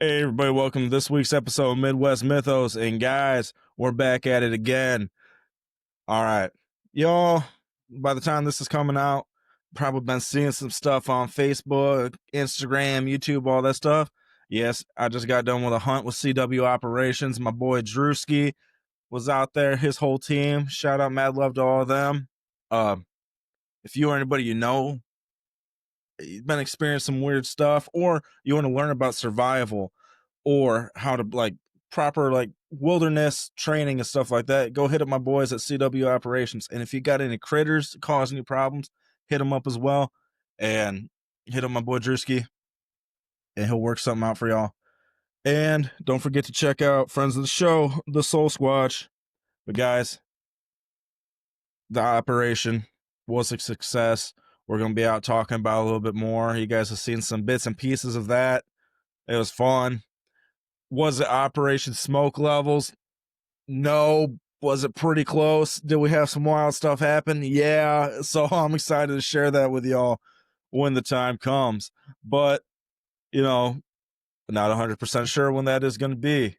Hey, everybody, welcome to this week's episode of Midwest Mythos. And guys, we're back at it again. All right, y'all, by the time this is coming out, probably been seeing some stuff on Facebook, Instagram, YouTube, all that stuff. Yes, I just got done with a hunt with CW Operations. My boy Drewski was out there, his whole team. Shout out, mad love to all of them. If you or anybody you know, you've been experiencing some weird stuff, or you want to learn about survival or how to proper wilderness training and stuff like that, go hit up my boys at CW Operations. And if you got any critters causing you problems, hit them up as well. And hit up my boy Drewski, and he'll work something out for y'all. And don't forget to check out friends of the show, the Soul Squatch. But guys, the operation was a success. We're going to be out talking about a little bit more. You guys have seen some bits and pieces of that. It was fun. Was it Operation Smoke levels? No. Was it pretty close? Did we have some wild stuff happen? Yeah. So I'm excited to share that with y'all when the time comes. But, not 100% sure when that is going to be.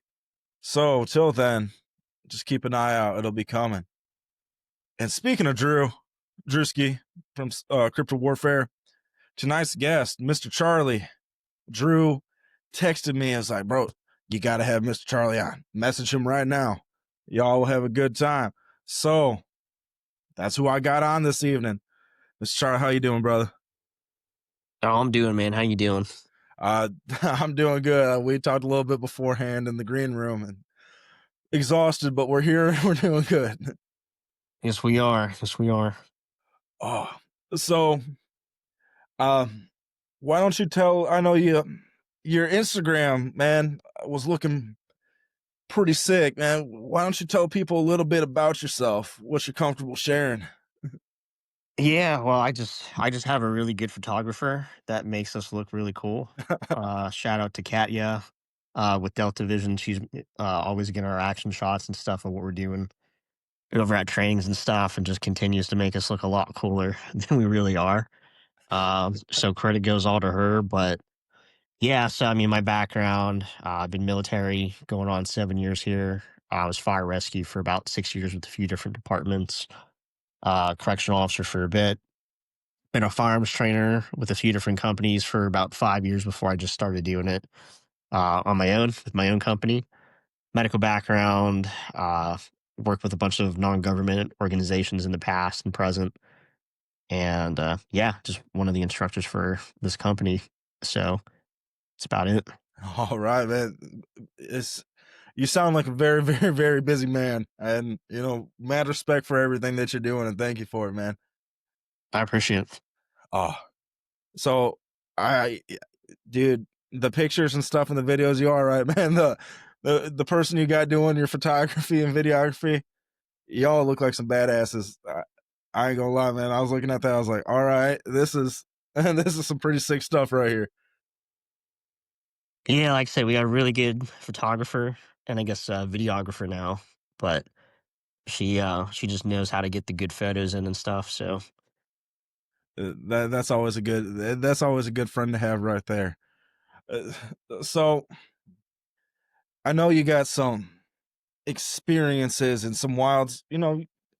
So till then, just keep an eye out. It'll be coming. And speaking of Drewski from Crypto Warfare, tonight's guest, Mr. Charlie, Drew, texted me and was like, bro, you got to have Mr. Charlie on. Message him right now. Y'all will have a good time. So that's who I got on this evening. Mr. Charlie, how you doing, brother? Oh, I'm doing, man. How you doing? I'm doing good. We talked a little bit beforehand in the green room and exhausted, but we're here. We're doing good. Yes, we are. Yes, we are. Oh, so, why don't you tell, I know your Instagram, man, was looking pretty sick, man. Why don't you tell people a little bit about yourself, what you're comfortable sharing? Yeah, well, I just have a really good photographer that makes us look really cool. Shout out to Katya with Delta Vision. She's always getting our action shots and stuff of what we're doing over at trainings and stuff, and just continues to make us look a lot cooler than we really are. So credit goes all to her. But yeah, so I mean, my background, I've been military going on 7 years here. I was fire rescue for about 6 years with a few different departments. Correctional officer for a bit. Been a firearms trainer with a few different companies for about 5 years before I just started doing it on my own with my own company. Medical background, worked with a bunch of non-government organizations in the past and present. And yeah, just one of the instructors for this company. So that's about it. All right, man. You sound like a very, very, very busy man, and mad respect for everything that you're doing, and thank you for it, man. I appreciate it. Oh, so I, dude, the pictures and stuff in the videos, you all right, man? The person you got doing your photography and videography, y'all look like some badasses. I ain't gonna lie, man. I was looking at that, I was like, all right, this is this is some pretty sick stuff right here. Yeah, like I said, we got a really good photographer and I guess videographer now. But she just knows how to get the good photos in and stuff. So That's always a good friend to have right there. Uh, so I know you got some experiences and some wilds,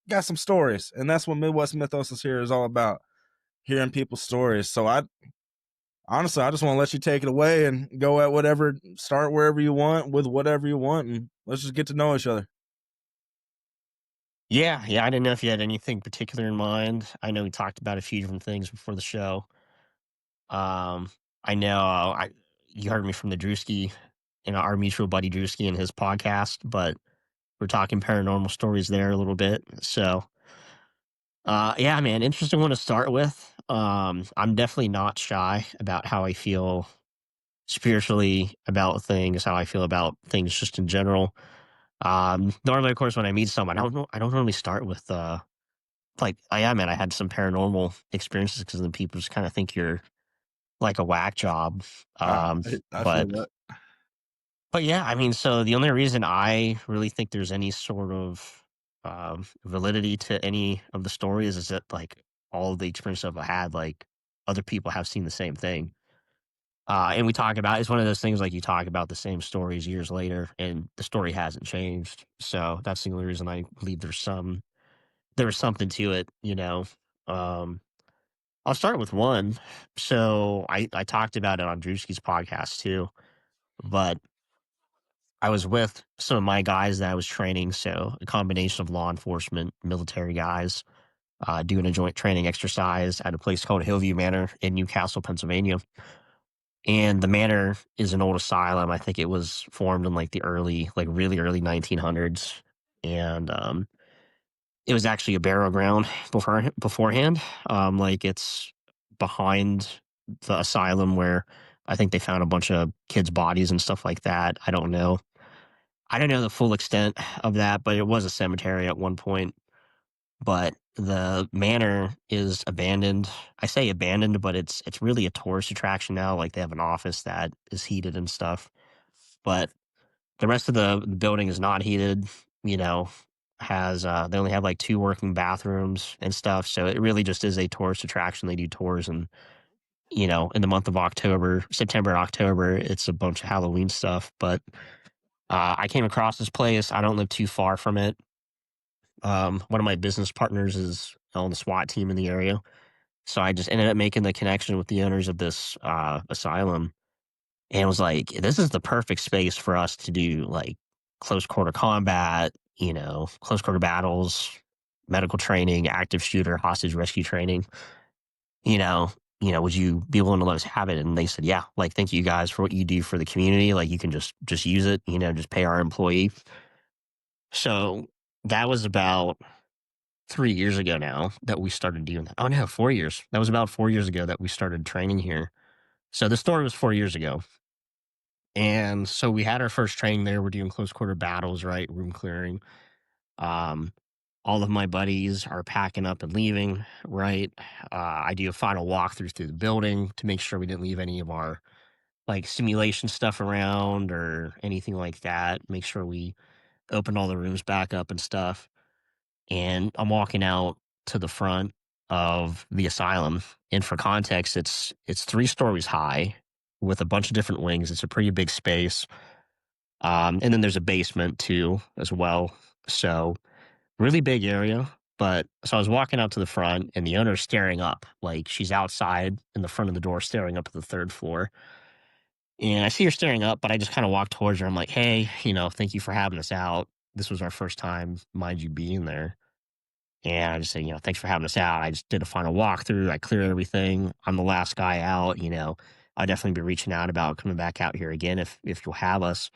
got some stories, and that's what Midwest Mythos is here is all about, hearing people's stories. So I honestly, I just want to let you take it away and go at whatever, start wherever you want with whatever you want, and let's just get to know each other. yeah, yeah, I didn't know if you had anything particular in mind. I know we talked about a few different things before the show. Um, I know you heard me from the Drewski, our mutual buddy Drewski and his podcast, but we're talking paranormal stories there a little bit. So, yeah, man, interesting one to start with. I'm definitely not shy about how I feel spiritually about things, how I feel about things just in general. Normally, of course, when I meet someone, I don't normally start with like, yeah, man, I had some paranormal experiences because then people just kind of think you're like a whack job. I, Um, I feel but that. but yeah, I mean, so the only reason I really think there's any sort of validity to any of the stories is that like all of the experiences I've had, like other people have seen the same thing. And we talk about it's one of those things like you talk about the same stories years later, and the story hasn't changed. So that's the only reason I believe there was something to it, you know. Um, I'll start with one. So I talked about it on Drewski's podcast too, but I was with some of my guys that I was training. So a combination of law enforcement, military guys, doing a joint training exercise at a place called Hillview Manor in Newcastle, Pennsylvania. And the manor is an old asylum. I think it was formed in like the early, like really early 1900s. And it was actually a burial ground beforehand. Like it's behind the asylum where I think they found a bunch of kids' bodies and stuff like that. I don't know. I don't know the full extent of that, but it was a cemetery at one point. But the manor is abandoned. I say abandoned, but it's really a tourist attraction now. Like they have an office that is heated and stuff. But the rest of the building is not heated, you know, has they only have like two working bathrooms and stuff. So it really just is a tourist attraction. They do tours and in the month of October, September, October, it's a bunch of Halloween stuff. But I came across this place. I don't live too far from it. One of my business partners is on the SWAT team in the area. So I just ended up making the connection with the owners of this asylum and was like, this is the perfect space for us to do like close quarter combat, close quarter battles, medical training, active shooter, hostage rescue training. You know, would you be willing to let us have it? And they said, yeah, like thank you guys for what you do for the community. Like you can just use it, just pay our employee. So that was about 3 years ago now that we started doing that. Oh no, 4 years. That was about 4 years ago that we started training here. So the story was 4 years ago. And so we had our first training there. We're doing close quarter battles, right? Room clearing. Um, all of my buddies are packing up and leaving, right? I do a final walkthrough through the building to make sure we didn't leave any of our like simulation stuff around or anything like that. Make sure we opened all the rooms back up and stuff. And I'm walking out to the front of the asylum. And for context, it's 3 stories high with a bunch of different wings. It's a pretty big space. And then there's a basement too, as well. So really big area. But so I was walking out to the front and the owner's staring up, like she's outside in the front of the door, staring up at the 3rd floor. And I see her staring up, but I just kind of walk towards her. I'm like, hey, thank you for having us out. This was our first time, mind you, being there. And I just say, thanks for having us out. I just did a final walkthrough. I cleared everything. I'm the last guy out. I'll definitely be reaching out about coming back out here again if you'll have us.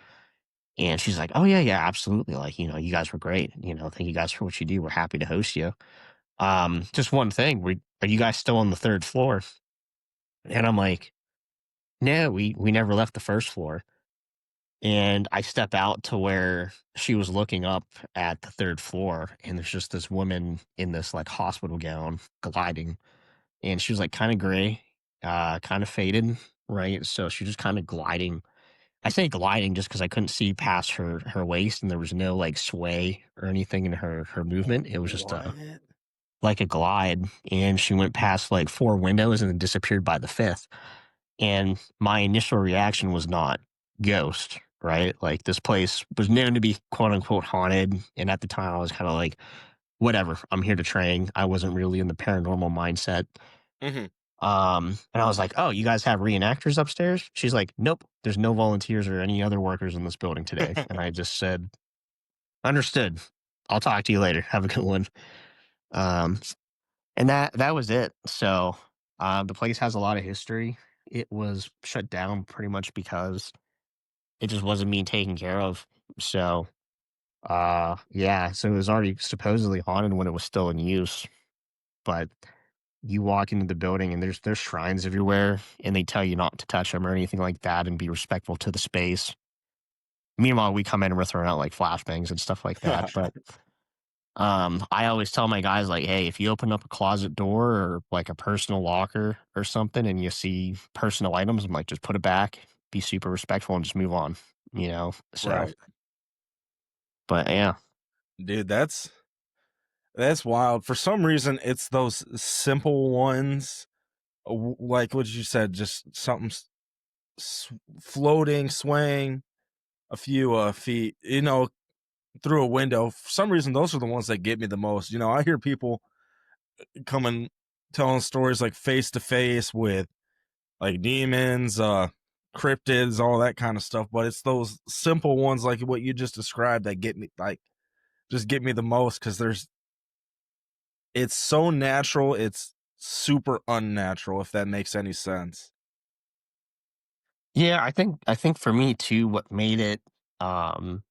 And she's like, oh yeah, yeah, absolutely. Like, you guys were great. Thank you guys for what you do. We're happy to host you. Just one thing, are you guys still on the 3rd floor? And I'm like, no, we never left the 1st floor. And I step out to where she was looking up at the 3rd floor, and there's just this woman in this like hospital gown gliding, and she was like kind of gray, kind of faded, right? So she was just kind of gliding. I say gliding just because I couldn't see past her waist, and there was no like sway or anything in her movement. It was just What? like a glide, and she went past like 4 windows and then disappeared by the 5th. And my initial reaction was not ghost, right? Like this place was known to be quote unquote haunted. And at the time I was kind of like, whatever, I'm here to train. I wasn't really in the paranormal mindset. Hmm. And I was like, oh, you guys have reenactors upstairs? She's like, nope, there's no volunteers or any other workers in this building today. And I just said, understood. I'll talk to you later. Have a good one. Um, and that was it. So the place has a lot of history. It was shut down pretty much because it just wasn't being taken care of. So yeah, so it was already supposedly haunted when it was still in use. But you walk into the building and there's shrines everywhere, and they tell you not to touch them or anything like that, and be respectful to the space. Meanwhile, we come in and we're throwing out like flashbangs and stuff like that. But I always tell my guys like, hey, if you open up a closet door or like a personal locker or something and you see personal items, I'm like, just put it back, be super respectful and just move on, So, Right. but yeah. Dude, that's wild. For some reason, it's those simple ones, like what you said, just something. floating, swaying a few feet, through a window. For some reason, those are the ones that get me the most. I hear people coming telling stories like face to face with like demons, cryptids, all that kind of stuff. But it's those simple ones like what you just described that get me just get me the most because it's so natural, it's super unnatural, if that makes any sense. Yeah, I think for me too, what made it um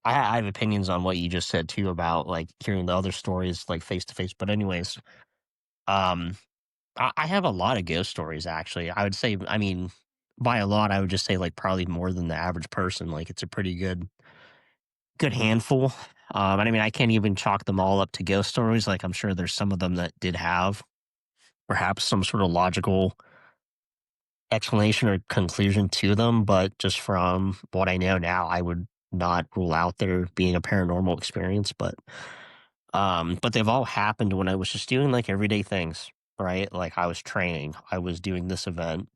I have opinions on what you just said too about like hearing the other stories like face to face. But anyways, um I have a lot of ghost stories actually. I would say, I mean, by a lot, I would just say like probably more than the average person. Like it's a pretty good handful. And I mean, I can't even chalk them all up to ghost stories. Like I'm sure there's some of them that did have perhaps some sort of logical explanation or conclusion to them, but just from what I know now, I would not rule out there being a paranormal experience. But they've all happened when I was just doing like everyday things, right? Like I was training, I was doing this event,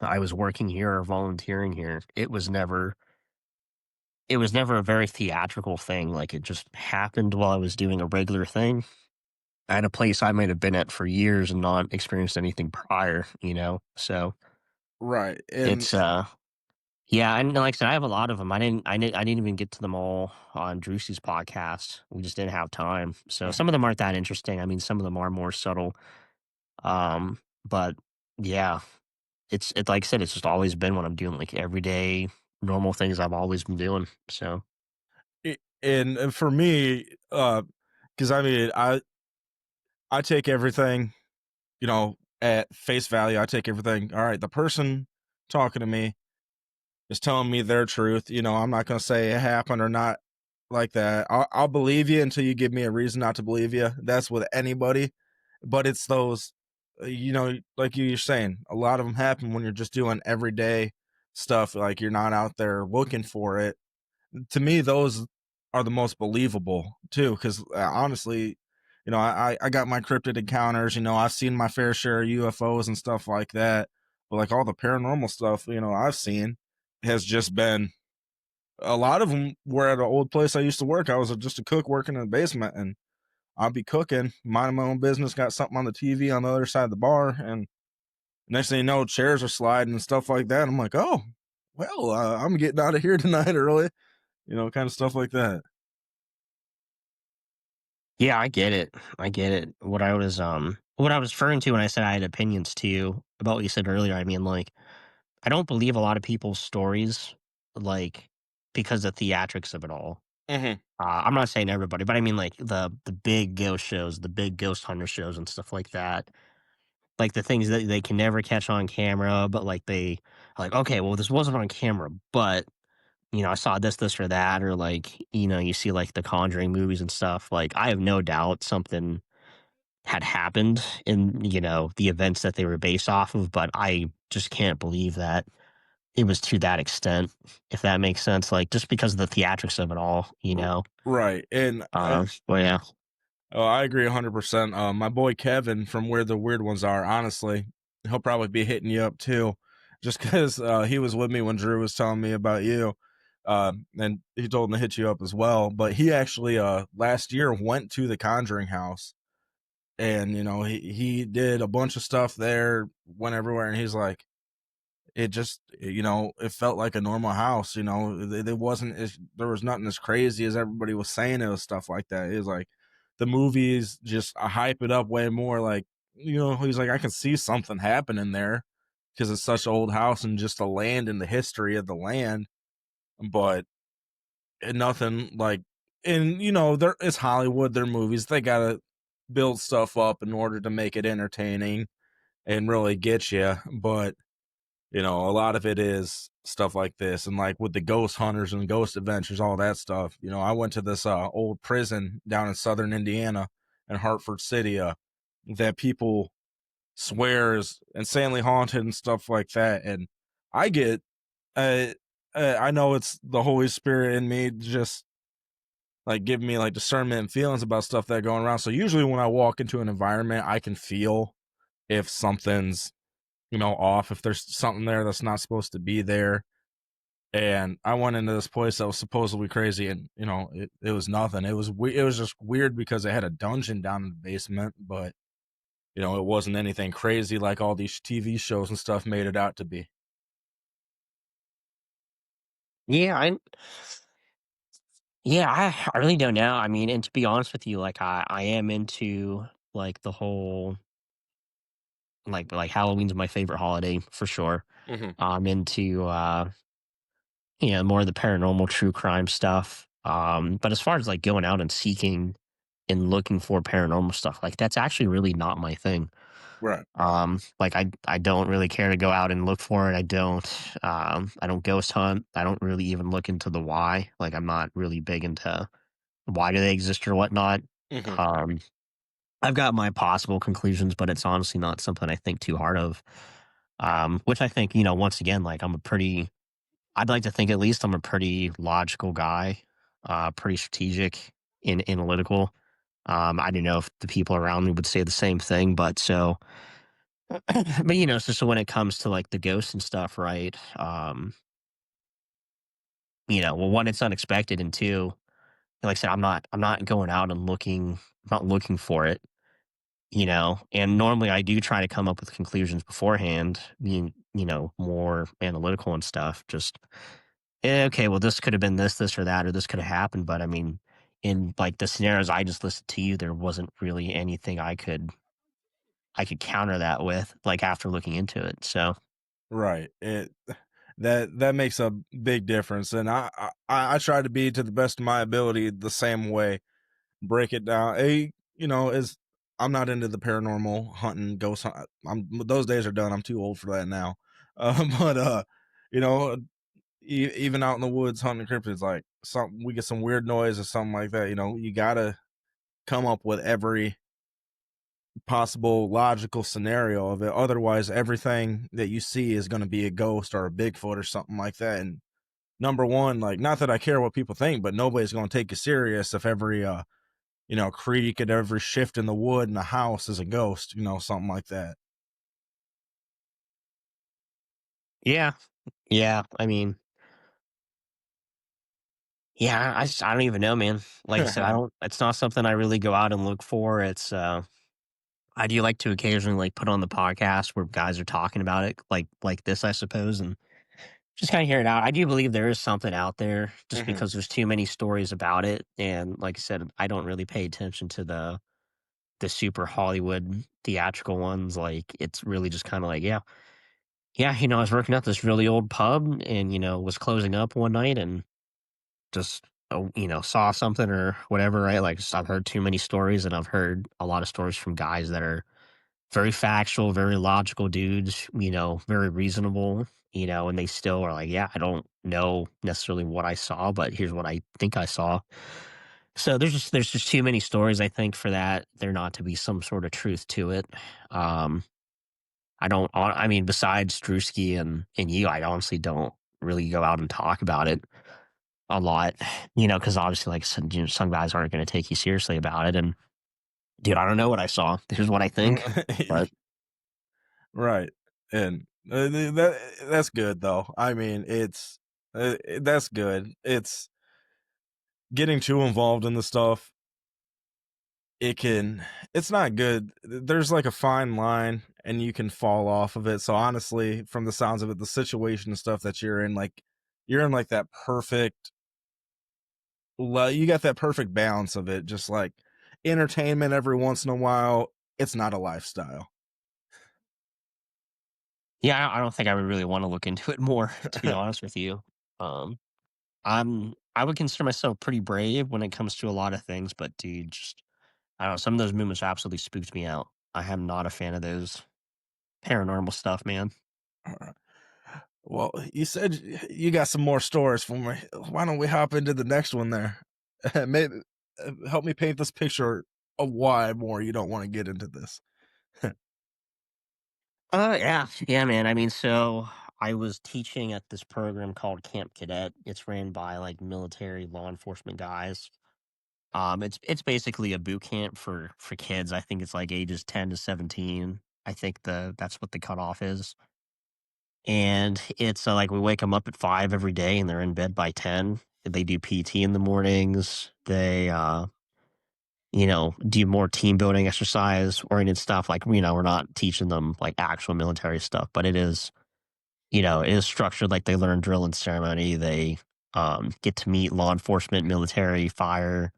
I was working here or volunteering here. It was never a very theatrical thing. Like it just happened while I was doing a regular thing at a place I might have been at for years and not experienced anything prior, you know? So Right. And it's yeah, and like I said, I have a lot of them. I didn't even get to them all on Drewsy's podcast. We just didn't have time. So some of them aren't that interesting. I mean, some of them are more subtle. But yeah, it's like I said, it's just always been what I'm doing, like everyday normal things I've always been doing. So and for me, because I mean, I take everything, at face value. I take everything. All right, the person talking to me is telling me their truth. I'm not going to say it happened or not like that. I'll believe you until you give me a reason not to believe you. That's with anybody. But it's those, like you're saying, a lot of them happen when you're just doing everyday stuff. Like you're not out there looking for it. To me, those are the most believable too. Because honestly, I got my cryptid encounters. I've seen my fair share of UFOs and stuff like that. But like all the paranormal stuff, I've seen has just been a lot of them were at an old place I used to work. I was just a cook working in the basement, and I'd be cooking, minding my own business, got something on the TV on the other side of the bar, and next thing you know, chairs are sliding and stuff like that. I'm like, oh, well, I'm getting out of here tonight early, kind of stuff like that. yeah, I get it. I get it. What I was referring to when I said I had opinions too about what you said earlier. I mean, like I don't believe a lot of people's stories, like because of theatrics of it all. Hmm. I'm not saying everybody, but I mean like the big ghost shows, the big ghost hunter shows and stuff like that. Like the things that they can never catch on camera, but like they like, okay, well this wasn't on camera, but I saw this or that, or like, you see like the Conjuring movies and stuff. Like I have no doubt something had happened in, the events that they were based off of, but I just can't believe that it was to that extent, if that makes sense. Like just because of the theatrics of it all. Right. And Well, yeah. oh, I agree 100%. My boy Kevin from Where the Weird Ones Are, honestly, he'll probably be hitting you up too, just because he was with me when Drew was telling me about you. And he told him to hit you up as well. But he actually last year went to the Conjuring house, and he did a bunch of stuff there, went everywhere, and he's like, it just, it felt like a normal house. It wasn't there was nothing as crazy as everybody was saying. It was stuff like that. It was like the movies just hype it up way more. Like, he's like, I can see something happening there because it's such an old house and just the land and the history of the land. But nothing like, and there it's Hollywood, their movies, they gotta build stuff up in order to make it entertaining and really get you. But a lot of it is stuff like this, and like with the ghost hunters and ghost adventures, all that stuff. I went to this old prison down in southern Indiana in Hartford City, that people swear is insanely haunted and stuff like that. And I get, uh, I know it's the Holy Spirit in me, just like giving me like discernment and feelings about stuff that are going around. So usually when I walk into an environment, I can feel if something's off if there's something there that's not supposed to be there. And I went into this place that was supposedly crazy, and it was nothing. It was just weird because it had a dungeon down in the basement, but it wasn't anything crazy like all these TV shows and stuff made it out to be. Yeah, I really don't know. I mean, and to be honest with you, like I am into like the whole like Halloween's my favorite holiday for sure. Hmm. I'm into more of the paranormal true crime stuff. But as far as like going out and seeking and looking for paranormal stuff, like that's actually really not my thing. Right. Like I don't really care to go out and look for it. I don't ghost hunt. I don't really even look into the why. Like I'm not really big into why do they exist or whatnot. Hmm. Um, I've got my possible conclusions, but it's honestly not something I think too hard of. Which I think, once again, like I'd like to think at least I'm a pretty logical guy, pretty strategic and analytical. I don't know if the people around me would say the same thing, but but so when it comes to like the ghosts and stuff, right? Well, one, it's unexpected, and two, like I said, I'm not going out and looking, I'm not looking for it, and normally I do try to come up with conclusions beforehand, being, more analytical and stuff. Just, okay, well, this could have been this, or that, or this could have happened. But I mean, in like the scenarios I just listed to you, there wasn't really anything I could counter that with, like after looking into it. So, Right. That makes a big difference, and I try to be to the best of my ability the same way. Break it down. Is I'm not into the paranormal hunting, ghost hunt. Those days are done. I'm too old for that now. But you know, even out in the woods hunting cryptids, like we get some weird noise or something like that. You gotta come up with every possible logical scenario of it. Otherwise, everything that you see is going to be a ghost or a Bigfoot or something like that. And number one, like, not that I care what people think, but nobody's going to take you serious if every creak at every shift in the wood in the house is a ghost, something like that. yeah, yeah. I mean, yeah, I don't even know, man. Like I said, I don't. It's not something I really go out and look for. I do like to occasionally like put on the podcast where guys are talking about it, like this, I suppose, and just kind of hear it out. I do believe there is something out there, just Hmm. because there's too many stories about it, and like I said, I don't really pay attention to the super Hollywood theatrical ones. Like it's really just kind of like, yeah, yeah. I was working at this really old pub, and was closing up one night, and just saw something or whatever. Right? Like I've heard too many stories, and I've heard a lot of stories from guys that are very factual, very logical dudes, very reasonable, and they still are like, yeah, I don't know necessarily what I saw, but here's what I think I saw. So there's just too many stories, I think, for that there not to be some sort of truth to it. Um, I mean, besides Drewski and you, I honestly don't really go out and talk about it a lot, because obviously, like I said, some guys aren't going to take you seriously about it. And dude, I don't know what I saw. Here's what I think, but Right. And that's good though. I mean, that's good. It's getting too involved in the stuff. It can it's not good. There's like a fine line and you can fall off of it. So honestly, from the sounds of it, the situation and stuff that you're in, like you're in like that perfect you got that perfect balance of it, just like entertainment every once in a while. It's not a lifestyle. yeah, I don't think I would really want to look into it more, to be honest with you. Um, I would consider myself pretty brave when it comes to a lot of things, but dude, just I don't know, some of those movements absolutely spooked me out. I am not a fan of those paranormal stuff, man. Alright. Well, you said you got some more stories for me. Why don't we hop into the next one there? Maybe help me paint this picture of why more you don't want to get into this. Yeah, yeah, man. I mean, so I was teaching at this program called Camp Cadet. It's ran by like military law enforcement guys. It's basically a boot camp for kids. I think it's like ages 10 to 17. I think that's what the cutoff is. And it's like we wake them up at 5 every day and they're in bed by 10. They do PT in the mornings. They, do more team building exercise oriented stuff. Like, we're not teaching them like actual military stuff, but it is structured like they learn drill and ceremony. They get to meet law enforcement, military, fire,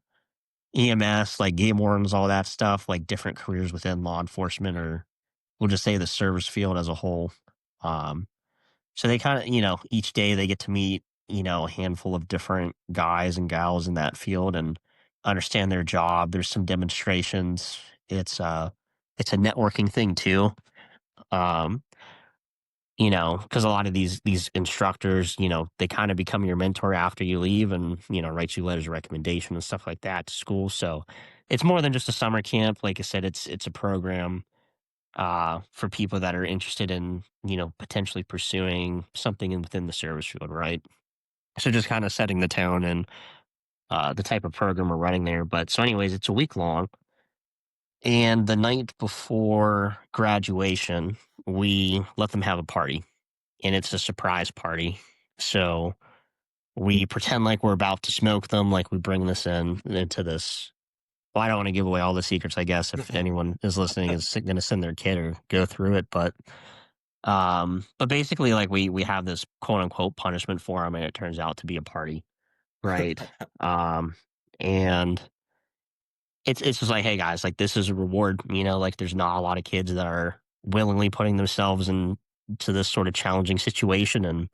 EMS, like game wardens, all that stuff, like different careers within law enforcement, or we'll just say the service field as a whole. Um, so they kind of, each day they get to meet, a handful of different guys and gals in that field and understand their job. There's some demonstrations. It's a networking thing too. Um, because a lot of these instructors, they kind of become your mentor after you leave and, write you letters of recommendation and stuff like that to school. So it's more than just a summer camp. Like I said, it's a program for people that are interested in, potentially pursuing something within the service field, right? So just kind of setting the tone and the type of program we're running there. But so, anyways, it's a week long. And the night before graduation, we let them have a party, and it's a surprise party. So we pretend like we're about to smoke them, like we bring this into this. Well, I don't want to give away all the secrets, I guess, if anyone is listening is going to send their kid or go through it. But basically, like we have this quote unquote punishment for them, and it turns out to be a party, right? Um, and it's just like, hey guys, like this is a reward, like there's not a lot of kids that are willingly putting themselves into this sort of challenging situation and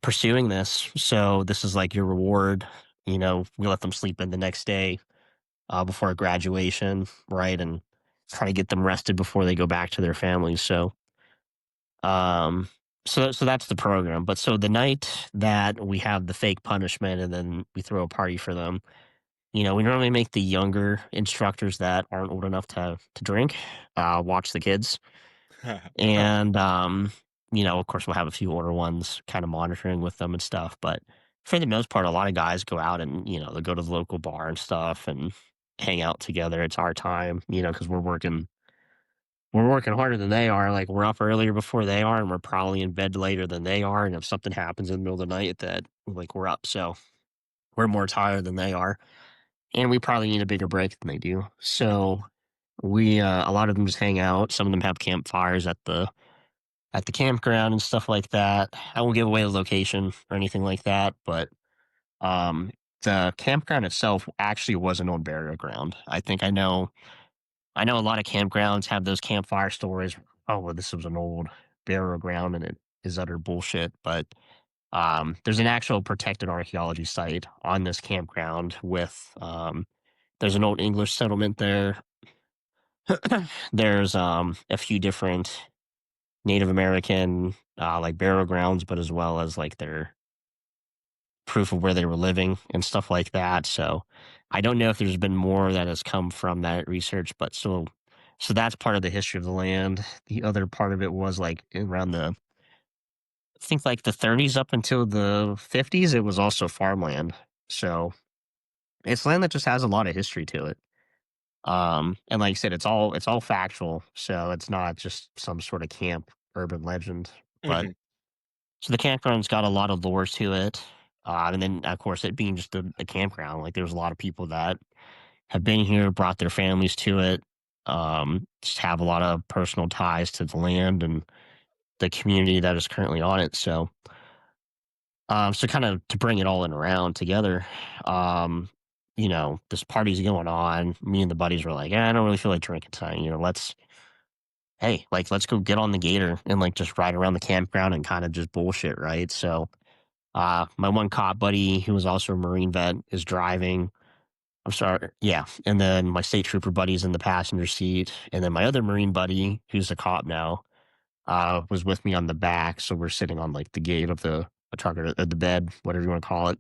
pursuing this. So this is like your reward. We let them sleep in the next day before graduation, right, and try to get them rested before they go back to their families. Um, so that's the program. But so the night that we have the fake punishment and then we throw a party for them, we normally make the younger instructors that aren't old enough to drink watch the kids, and of course, we'll have a few older ones kind of monitoring with them and stuff. But for the most part, a lot of guys go out and they go to the local bar and stuff and hang out together. It's our time, because we're working harder than they are. Like we're up earlier before they are, and we're probably in bed later than they are. And if something happens in the middle of the night, that like we're up, so we're more tired than they are, and we probably need a bigger break than they do. So we a lot of them just hang out. Some of them have campfires at the campground and stuff like that. I won't give away the location or anything like that, but um, the campground itself actually was an old burial ground. I know a lot of campgrounds have those campfire stories. Oh, well, this was an old burial ground, and it is utter bullshit. But there's an actual protected archaeology site on this campground with there's an old English settlement there. There's a few different Native American like burial grounds, but as well as like their proof of where they were living and stuff like that. So I don't know if there's been more that has come from that research, but so that's part of the history of the land. The other part of it was like around I think like the 30s up until the 50s, it was also farmland. So it's land that just has a lot of history to it. And like I said, it's all factual. So it's not just some sort of camp urban legend. But Mhm. so the campground's got a lot of lore to it. And then, of course, it being just a campground, like there's a lot of people that have been here, brought their families to it, just have a lot of personal ties to the land and the community that is currently on it. So kind of to bring it all in around together, this party's going on. Me and the buddies were like, I don't really feel like drinking tonight. Let's go get on the gator and like just ride around the campground and kind of just bullshit, right? So my one cop buddy, who was also a Marine vet, is driving. I'm sorry. Yeah. And then my state trooper buddy's in the passenger seat. And then my other Marine buddy, who's a cop now, was with me on the back. So we're sitting on like the gate of the truck or the bed, whatever you want to call it.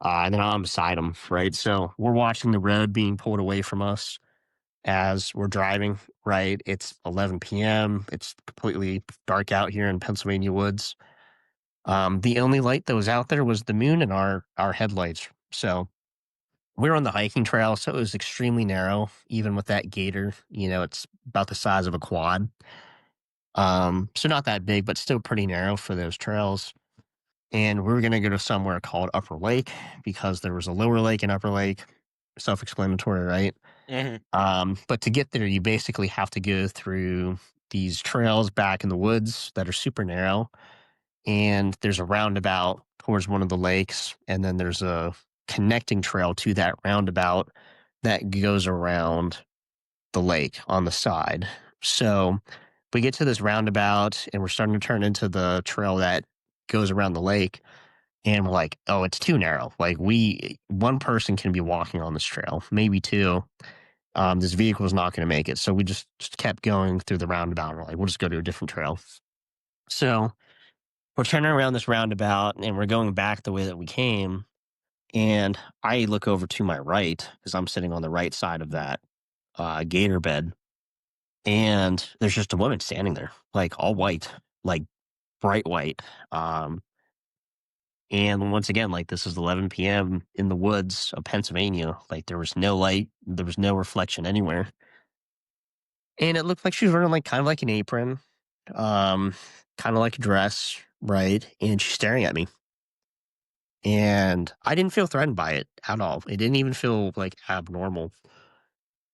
And then I'm beside him, right? So we're watching the road being pulled away from us as we're driving, right? It's 11 p.m. It's completely dark out here in Pennsylvania woods. The only light that was out there was the moon and our headlights. So we were on the hiking trail, so it was extremely narrow, even with that gator. It's about the size of a quad. So not that big, but still pretty narrow for those trails. And we were going to go to somewhere called Upper Lake because there was a lower lake and Upper Lake. Self explanatory, right? Mhm. But to get there, you basically have to go through these trails back in the woods that are super narrow. And there's a roundabout towards one of the lakes. And then there's a connecting trail to that roundabout that goes around the lake on the side. So we get to this roundabout and we're starting to turn into the trail that goes around the lake. And we're like, oh, it's too narrow. Like one person can be walking on this trail, maybe two. This vehicle is not going to make it. So we just kept going through the roundabout. We're like, we'll just go to a different trail. So we're turning around this roundabout and we're going back the way that we came. And I look over to my right because I'm sitting on the right side of that gator bed. And there's just a woman standing there, like all white, like bright white. Um, and once again, like this is 11 p.m. in the woods of Pennsylvania. Like there was no light, there was no reflection anywhere. And it looked like she was wearing like kind of like an apron, um, kind of like a dress, right? And she's staring at me. And I didn't feel threatened by it at all. It didn't even feel like abnormal.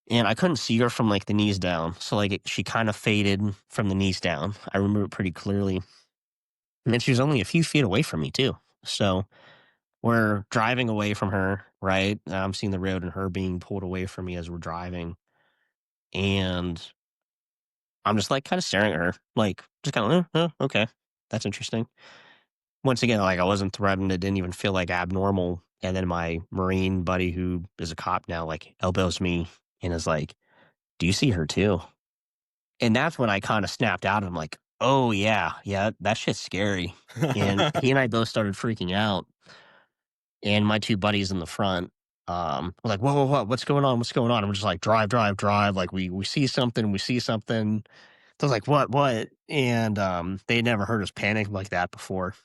And I couldn't see her from like the knees down. So like she kind of faded from the knees down. I remember it pretty clearly. And then she was only a few feet away from me too. So we're driving away from her, right? I'm seeing the road and her being pulled away from me as we're driving. And I'm just like kind of staring at her, like just kind of, okay, that's interesting. Once again, like I wasn't threatened. It didn't even feel like abnormal. And then my Marine buddy, who is a cop now, like elbows me and is like, "Do you see her too?" And that's when I kind of snapped out. I'm like, "Oh yeah, yeah, that shit's scary." And he and I both started freaking out. And my two buddies in the front, were like, "Whoa, whoa, whoa, what's going on? What's going on?" And we're just like, "Drive, drive, drive!" Like we see something, we see something. So I was like, what? And they had never heard us panic like that before.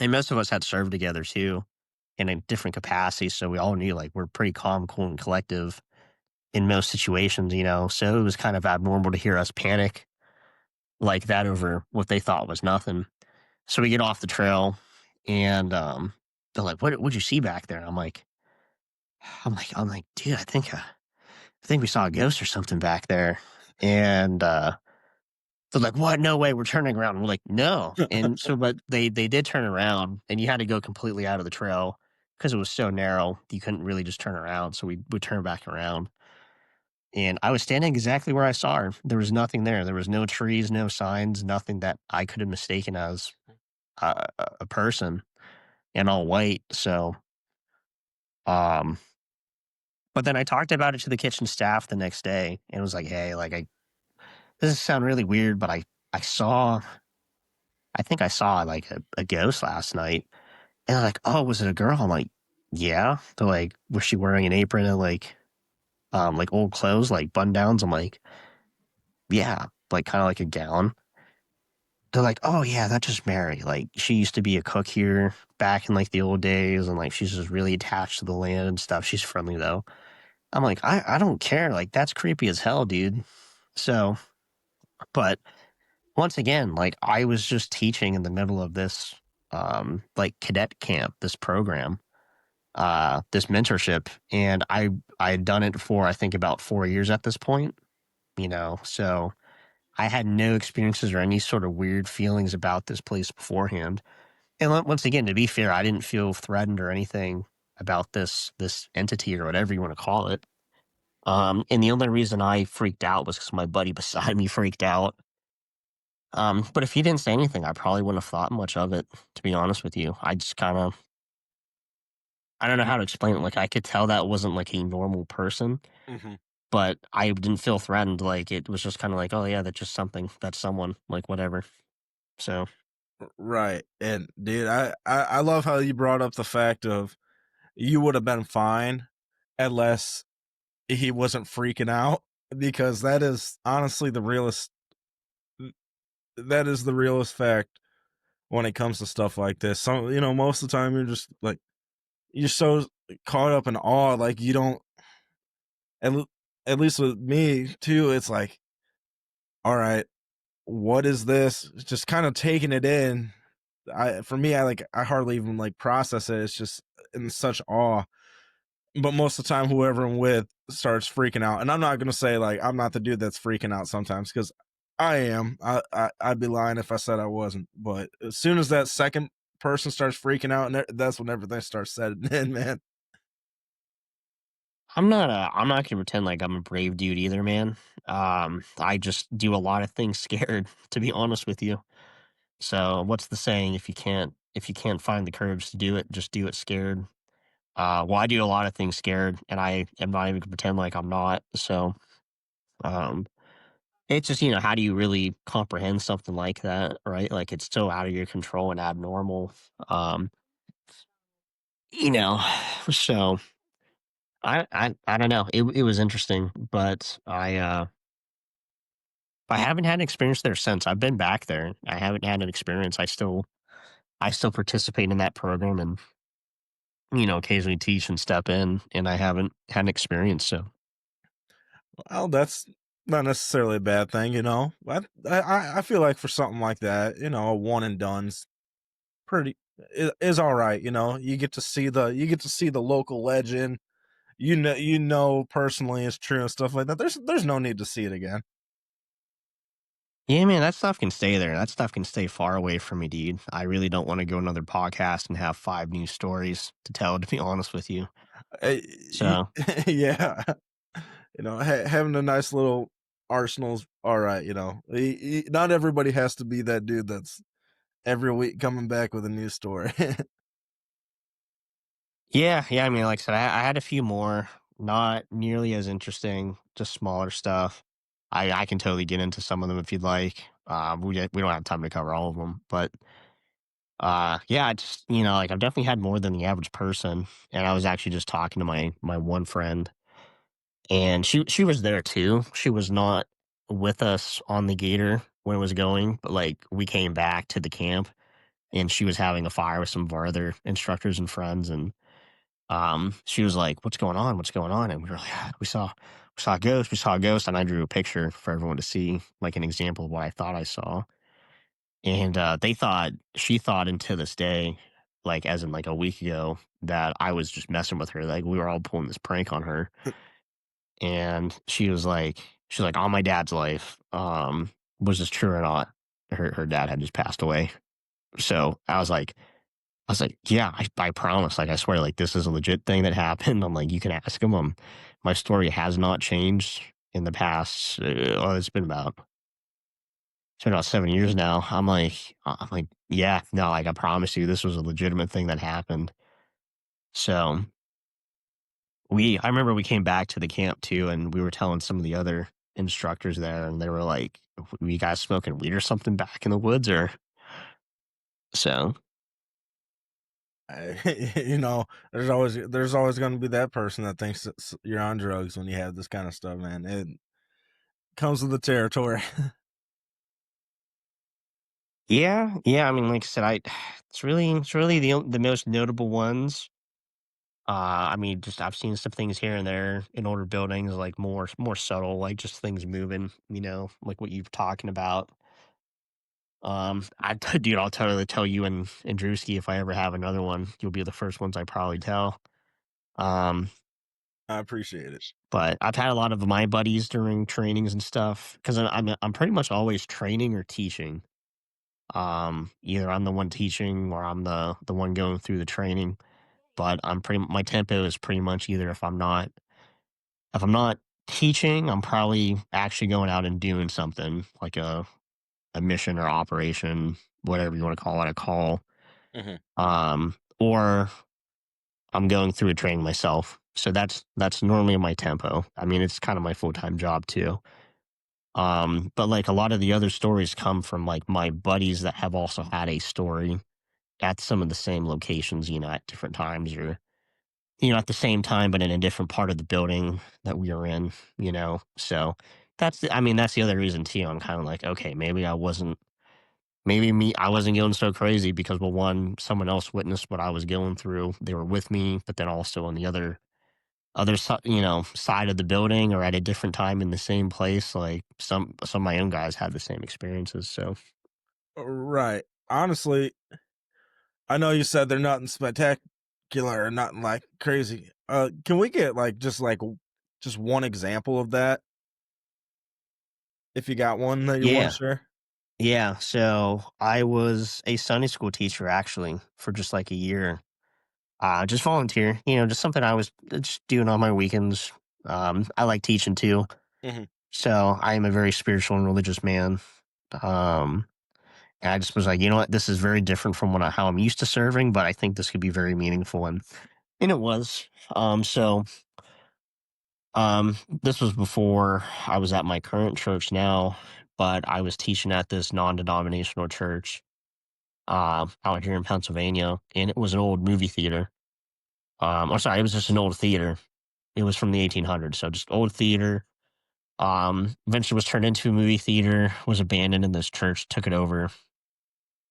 And most of us had served together too in a different capacity. So we all knew like we're pretty calm, cool, and collective in most situations. So it was kind of abnormal to hear us panic like that over what they thought was nothing. So we get off the trail and they're like, what'd you see back there? I'm like, dude, I think we saw a ghost or something back there. And they're like, "What? No way! We're turning around." And we're like, "No." And so, but they did turn around, and you had to go completely out of the trail because it was so narrow. You couldn't really just turn around. So we would turn back around, and I was standing exactly where I saw her. There was nothing there. There was no trees, no signs, nothing that I could have mistaken as a person in all white. So, um, but then I talked about it to the kitchen staff the next day, and was like, "Hey, like this is sound really weird, but I saw." I think I saw like a ghost last night. And they're like, "Oh, was it a girl?" I'm like, "Yeah." They're like, "Was she wearing an apron and like old clothes, like button downs?" I'm like, "Yeah, like kind of like a gown." They're like, "Oh yeah, that's just Mary. Like she used to be a cook here back in like the old days, and like she's just really attached to the land and stuff. She's friendly though." I'm like, I don't care. Like that's creepy as hell, dude. So, but once again, like I was just teaching in the middle of this like cadet camp, this program, this mentorship, and I had done it for I think about 4 years at this point. So I had no experiences or any sort of weird feelings about this place beforehand. And once again, to be fair, I didn't feel threatened or anything about this entity or whatever you want to call it. And the only reason I freaked out was because my buddy beside me freaked out. But if he didn't say anything, I probably wouldn't have thought much of it. To be honest with you, I just kind of I don't know how to explain it. Like I could tell that wasn't like a normal person, Mhm. but I didn't feel threatened. Like it was just kind of like, oh yeah, that's just something. That's someone. Like whatever. So Right. And dude, I love how you brought up the fact of you would have been fine unless he wasn't freaking out, because that is honestly the realest fact when it comes to stuff like this. So, most of the time you're just like you're so caught up in awe. Like you don't, at, l- at least with me too. It's like, all right, what is this? Just kind of taking it in. For me, I hardly even like process it. It's just in such awe. But most of the time, whoever I'm with starts freaking out, and I'm not gonna say like I'm not the dude that's freaking out sometimes because I am. I'd be lying if I said I wasn't. But as soon as that second person starts freaking out, and that's when everything starts setting in, man. I'm not gonna pretend like I'm a brave dude either, man. I just do a lot of things scared, to be honest with you. So what's the saying? If you can't find the courage to do it, just do it scared. Well, I do a lot of things scared, and I am not even gonna pretend like I'm not. So um, it's just, how do you really comprehend something like that, right? Like it's so out of your control and abnormal. Um, you know, so I don't know. It was interesting, but I haven't had an experience there since. I've been back there. I haven't had an experience. I still participate in that program and occasionally teach and step in, and I haven't had an experience. So Well, that's not necessarily a bad thing, you know. I feel like for something like that, you know, a one and done's pretty is all right. You know, you get to see the local legend. You know personally it's true and stuff like that. There's no need to see it again. yeah, man, that stuff can stay there. That stuff can stay far away from me, dude. I really don't want to go another podcast and have five new stories to tell. To be honest with you, Uh, so yeah, you know, having a nice little arsenal's all right. You know, not everybody has to be that dude that's every week coming back with a new story. yeah, yeah. I mean, like I said, I had a few more, not nearly as interesting, just smaller stuff. I can totally get into some of them if you'd like. We don't have time to cover all of them, but yeah, I just like I've definitely had more than the average person, and I was actually just talking to my one friend, and she was there too. She was not with us on the gator when it was going, but like we came back to the camp, and she was having a fire with some of our other instructors and friends, and she was like, "What's going on? What's going on?" And we were like, we saw a ghost, we saw a ghost," and I drew a picture for everyone to see, like an example of what I thought I saw. And she thought, and to this day, like as in like a week ago, that I was just messing with her. Like we were all pulling this prank on her. And she's like, "On my dad's life, was this true or not?" Her dad had just passed away. So I was like, "Yeah, I promise. Like, I swear, like, this is a legit thing that happened." I'm like, "You can ask him. My story has not changed in the past. It's been about 7 years now." I'm like, "Yeah, no, like, I promise you, this was a legitimate thing that happened." So I remember we came back to the camp too, and we were telling some of the other instructors there, and they were like, "Were you guys smoking weed or something back in the woods?" Or so. You know, there's always going to be that person that thinks that you're on drugs when you have this kind of stuff, man. It comes with the territory. Yeah, yeah. I mean, like I said, it's really the most notable ones. I mean, just I've seen some things here and there in older buildings, like more subtle, like just things moving, like what you're talking about. Dude, I'll totally tell you and Drewski if I ever have another one. You'll be the first ones I probably tell. Um, I appreciate it. but I've had a lot of my buddies during trainings and stuff because I'm pretty much always training or teaching. Either I'm the one teaching or I'm the one going through the training. But my tempo is pretty much either if I'm not teaching, I'm probably actually going out and doing something like a mission or operation, whatever you want to call it, a call. Mhm. Or I'm going through a training myself. So that's normally my tempo. I mean, it's kind of my full time job too. But like a lot of the other stories come from like my buddies that have also had a story at some of the same locations, at different times or at the same time, but in a different part of the building that we are in. So I mean, that's the other reason too. I'm kind of like, okay, maybe I wasn't maybe me, I wasn't going so crazy because, well, one, someone else witnessed what I was going through. They were with me, but then also on the side of the building or at a different time in the same place. Like some of my own guys had the same experiences. So Right. Honestly, I know you said they're nothing spectacular or nothing like crazy. Can we get like just one example of that if you got one that you want to yeah, share? yeah. So I was a Sunday school teacher actually for just like a year. Just volunteer, just something I was just doing on my weekends. I like teaching too. Hmm. So I am a very spiritual and religious man. Um, and I just was like, you know what, this is very different from how I'm used to serving, but I think this could be very meaningful, and it was. This was before I was at my current church now, but I was teaching at this non-denominational church out here in Pennsylvania, and it was an old movie theater. Or sorry, it was just an old theater. It was from the 1800s, so just old theater. Eventually was turned into a movie theater, was abandoned, and this church took it over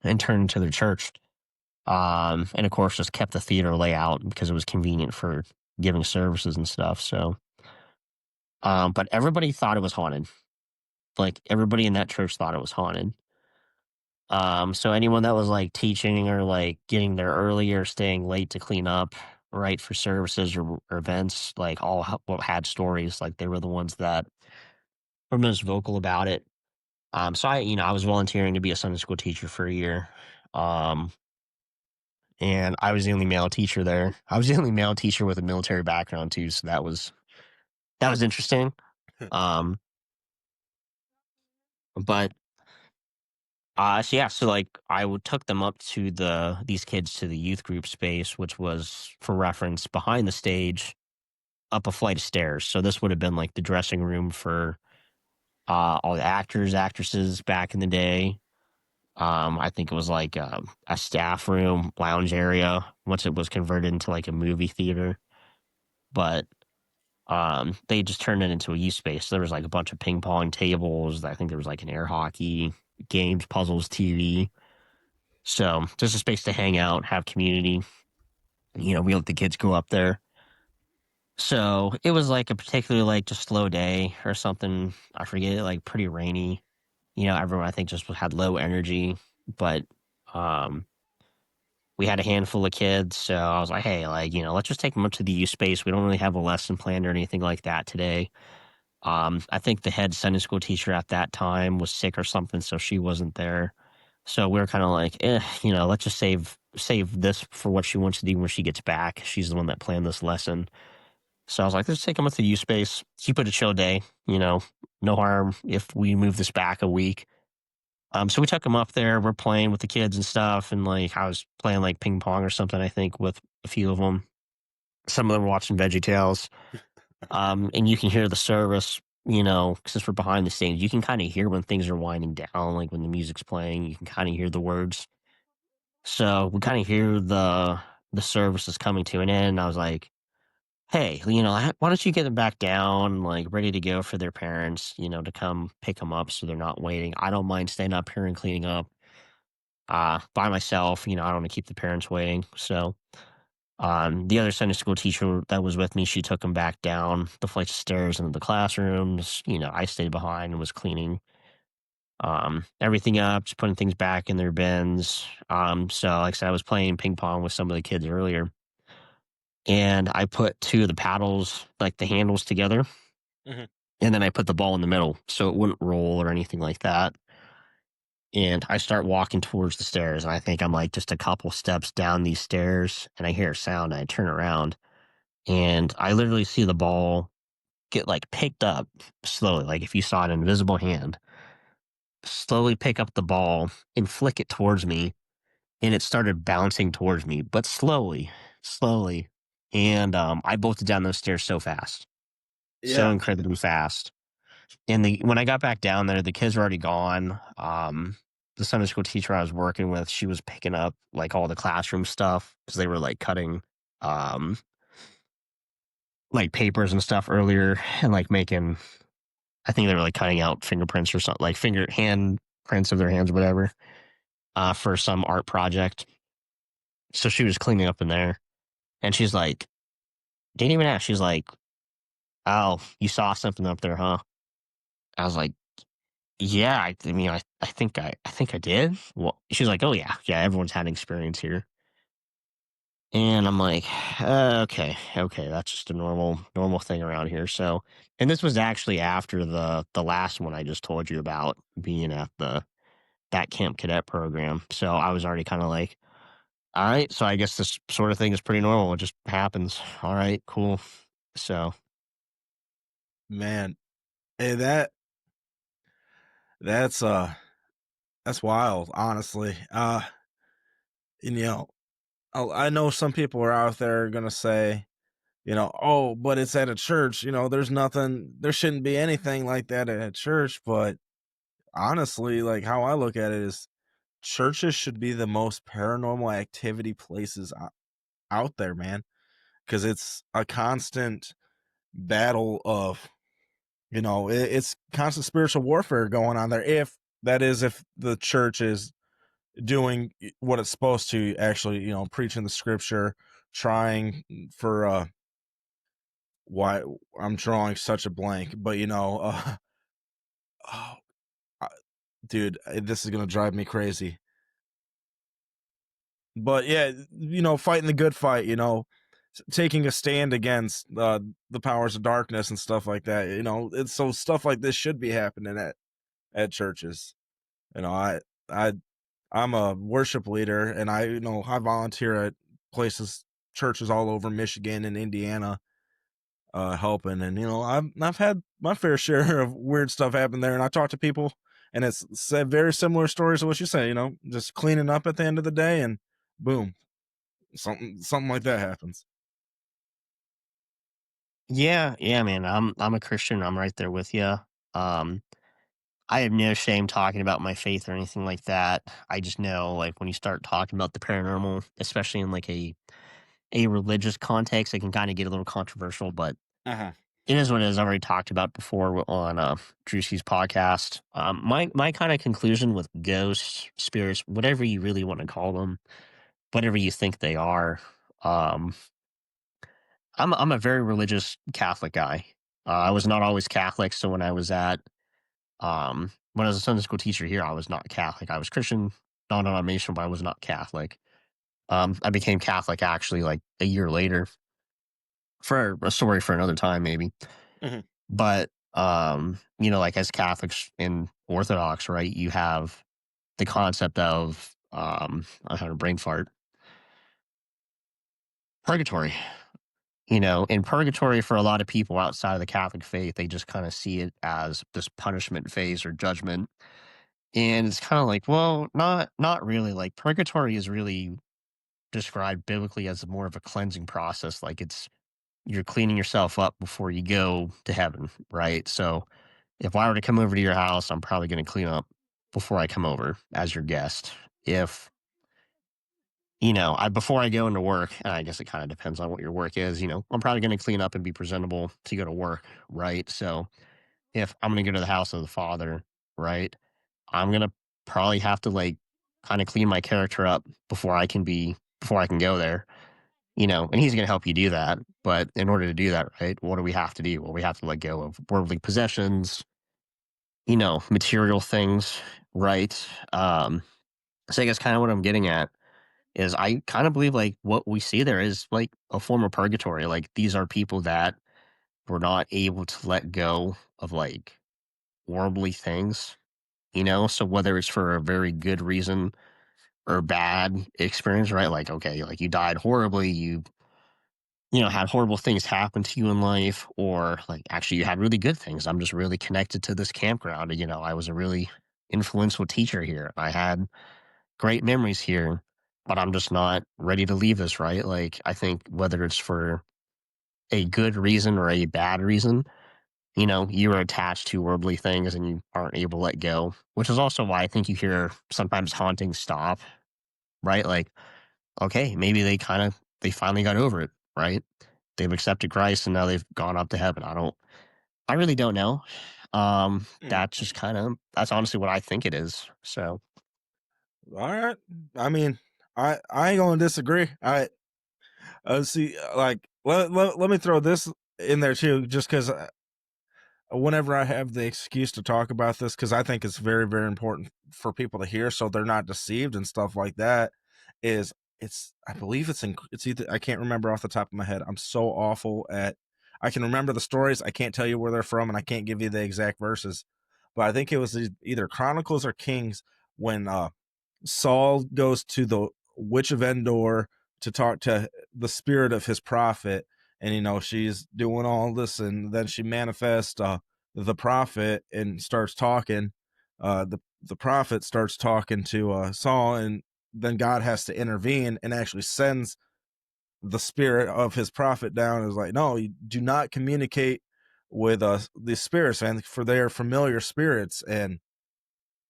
and turned into their church. And of course, just kept the theater layout because it was convenient for giving services and stuff. So, but everybody thought it was haunted. Like everybody in that church thought it was haunted. So anyone that was like teaching or like getting there early or staying late to clean up, right, for services or events, like well, had stories. Like they were the ones that were most vocal about it. So I was volunteering to be a Sunday school teacher for a year. Um, and I was the only male teacher there. I was the only male teacher with a military background too, so that was interesting. Um, but so yeah, so like I would took them up to these kids to the youth group space, which was for reference behind the stage, up a flight of stairs. So this would have been like the dressing room for all the actors, actresses back in the day. I think it was like a staff room, lounge area once it was converted into like a movie theater. But they just turned it into a youth space. There was like a bunch of ping pong tables. I think there was like an air hockey, games, puzzles, TV. So just a space to hang out, have community. We let the kids go up there. So it was like a particularly like just slow day or something. I forget, like pretty rainy. Everyone I think just had low energy, but um, we had a handful of kids. So I was like, hey, like, let's just take them up to the youth space. We don't really have a lesson planned or anything like that today. I think the head Sunday school teacher at that time was sick or something, so she wasn't there. So we were kind of like, let's just save this for what she wants to do when she gets back. She's the one that planned this lesson. So I was like, let's take them up to the U space, keep it a chill day. No harm if we move this back a week. So we took them up there. We're playing with the kids and stuff, and like I was playing like ping pong or something. I think with a few of them. Some of them were watching Veggie Tales. And you can hear the service, since we're behind the scenes, you can kind of hear when things are winding down, like when the music's playing, you can kind of hear the words. So we kind of hear the service is coming to an end. I was like, hey, why don't you get them back down, like ready to go for their parents, to come pick them up so they're not waiting. I don't mind staying up here and cleaning up by myself. I don't want to keep the parents waiting. So the other Sunday school teacher that was with me, she took him back down the flights of stairs into the classrooms. I stayed behind and was cleaning everything up, just putting things back in their bins. So like I said, I was playing ping pong with some of the kids earlier, and I put two of the paddles, like the handles, together, Hmm. and then I put the ball in the middle so it wouldn't roll or anything like that. And I start walking towards the stairs, and I think I'm like just a couple steps down these stairs, and I hear a sound, and I turn around, and I literally see the ball get like picked up slowly, like if you saw an invisible hand slowly pick up the ball and flick it towards me, and it started bouncing towards me, but slowly, slowly. And I bolted down those stairs so fast, so Yeah. incredibly fast. And when I got back down there, the kids were already gone. The Sunday school teacher I was working with, she was picking up like all the classroom stuff because they were like cutting um like papers and stuff earlier and like making, I think they were like cutting out fingerprints or something, like hand prints of their hands, whatever. for some art project. So she was cleaning up in there, and she's like, didn't even ask. She's like, "Oh, you saw something up there, huh?" I was like, "Yeah, I mean, I think I did." Well, she's like, "Oh yeah, yeah, everyone's had an experience here." And I'm like, okay, okay, that's just a normal thing around here. So, and this was actually after the last one I just told you about being at the that Camp Cadet program. So I was already kind of like, all right, so I guess this sort of thing is pretty normal. It just happens. All right, cool. So Man, hey, that's that's wild, honestly. And, I know some people are out there gonna say, oh, but it's at a church. There's nothing. There shouldn't be anything like that at a church. But honestly, like how I look at it is, churches should be the most paranormal activity places out there, man, because it's a constant battle of, it's constant spiritual warfare going on there. If the church is doing what it's supposed to, actually, preaching the scripture, trying for why I'm drawing such a blank, but oh, I- dude, this is gonna drive me crazy. But yeah, fighting the good fight, taking a stand against the powers of darkness and stuff like that. It's so stuff like this should be happening at churches. You know, I I'm a worship leader, and I volunteer at places, churches all over Michigan and Indiana, helping. And I've had my fair share of weird stuff happen there, and I talk to people, and it's said very similar stories to what you say. Just cleaning up at the end of the day, and boom, something like that happens. yeah, yeah, man, I'm a Christian. I'm right there with you. Um, I have no shame talking about my faith or anything like that. I just know, like, when you start talking about the paranormal, especially in like a religious context, it can kind of get a little controversial, but Uh-huh. it is what it is. I've already talked about before on Drewski's podcast. My kind of conclusion with ghosts, spirits, whatever you really want to call them, whatever you think they are. Um, I'm a very religious Catholic guy. I was not always Catholic, so when I was a Sunday school teacher here, I was not Catholic. I was Christian, non-denominational, but I was not Catholic. I became Catholic actually like a year later for a story for another time, maybe. Mhm. But like as Catholics in Orthodox, right, you have the concept of I had a brain fart, purgatory. In purgatory for a lot of people outside of the Catholic faith, they just kind of see it as this punishment phase or judgment. And it's kind of like, well, not really. Like purgatory is really described biblically as more of a cleansing process. Like you're cleaning yourself up before you go to heaven, right? So if I were to come over to your house, I'm probably going to clean up before I come over as your guest. If I before I go into work, and I guess it kind of depends on what your work is. I'm probably going to clean up and be presentable to go to work, right? So if I'm going to go to the house of the Father, right, I'm going to probably have to like kind of clean my character up before I can go there. And he's going to help you do that. But in order to do that, right, what do we have to do? Well, we have to let go of worldly possessions, material things, right? So I guess kind of what I'm getting at is I kind of believe like what we see there is like a form of purgatory. Like these are people that were not able to let go of like worldly things, So whether it's for a very good reason or bad experience, right? Like, okay, like you died horribly, you had horrible things happen to you in life, or like actually you had really good things. I'm just really connected to this campground. I was a really influential teacher here. I had great memories here, but I'm just not ready to leave this, right? Like, I think whether it's for a good reason or a bad reason, you are attached to worldly things and you aren't able to let go, which is also why I think you hear sometimes hauntings stop, right? Like, okay, maybe they finally got over it, right? They've accepted Christ and now they've gone up to heaven. I really don't know. Mhm. That's honestly what I think it is. So, All right. I mean, I ain't gonna disagree. See, like let me throw this in there too, just because whenever I have the excuse to talk about this, because I think it's very, very important for people to hear so they're not deceived and stuff like that, is I believe it's either, I can't remember off the top of my head. I'm so awful at, I can remember the stories, I can't tell you where they're from, and I can't give you the exact verses. But I think it was either Chronicles or Kings when Saul goes to the Witch of Endor to talk to the spirit of his prophet, and she's doing all this, and then she manifests the prophet and starts talking. The prophet starts talking to Saul, and then God has to intervene and actually sends the spirit of his prophet down. And is like, no, you do not communicate with these spirits, man, for they are familiar spirits, and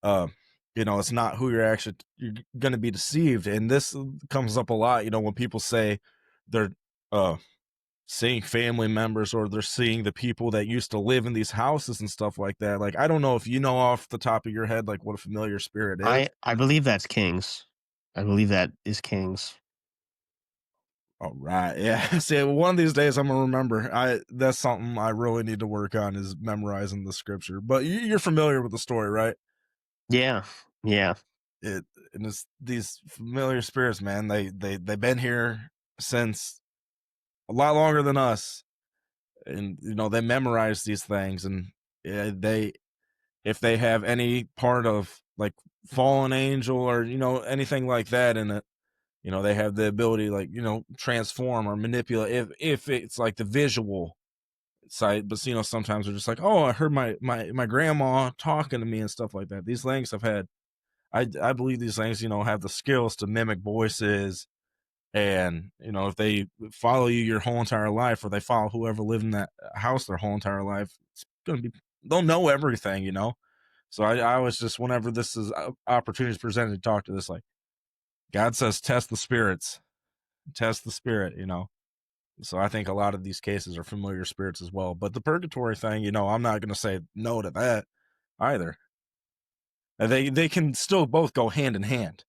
uh, it's not who you're going to be deceived. And this comes up a lot, when people say they're uh seeing family members, or they're seeing the people that used to live in these houses and stuff like that. Like, I don't know if you know off the top of your head like what a familiar spirit is. I believe that's Kings. I believe that is Kings. All right, yeah. See, one of these days I'm gonna remember. That's something I really need to work on, is memorizing the scripture. But you're familiar with the story, right? Yeah, yeah. it and it's these familiar spirits, man. They've been here since a lot longer than us, and they memorize these things. And yeah, they if they have any part of like fallen angel, or anything like that in it, they have the ability, like, transform or manipulate, if it's like the visual side. But sometimes they're just like, oh, I heard my grandma talking to me and stuff like that. These things have had, I believe these things, have the skills to mimic voices. And, if they follow you your whole entire life, or they follow whoever lived in that house their whole entire life, it's going to be, they'll know everything. So I was just, whenever this is opportunities presented to talk to this, like, God says, test the spirits, test the spirit. So I think a lot of these cases are familiar spirits as well. But the purgatory thing, I'm not going to say no to that either. They can still both go hand in hand.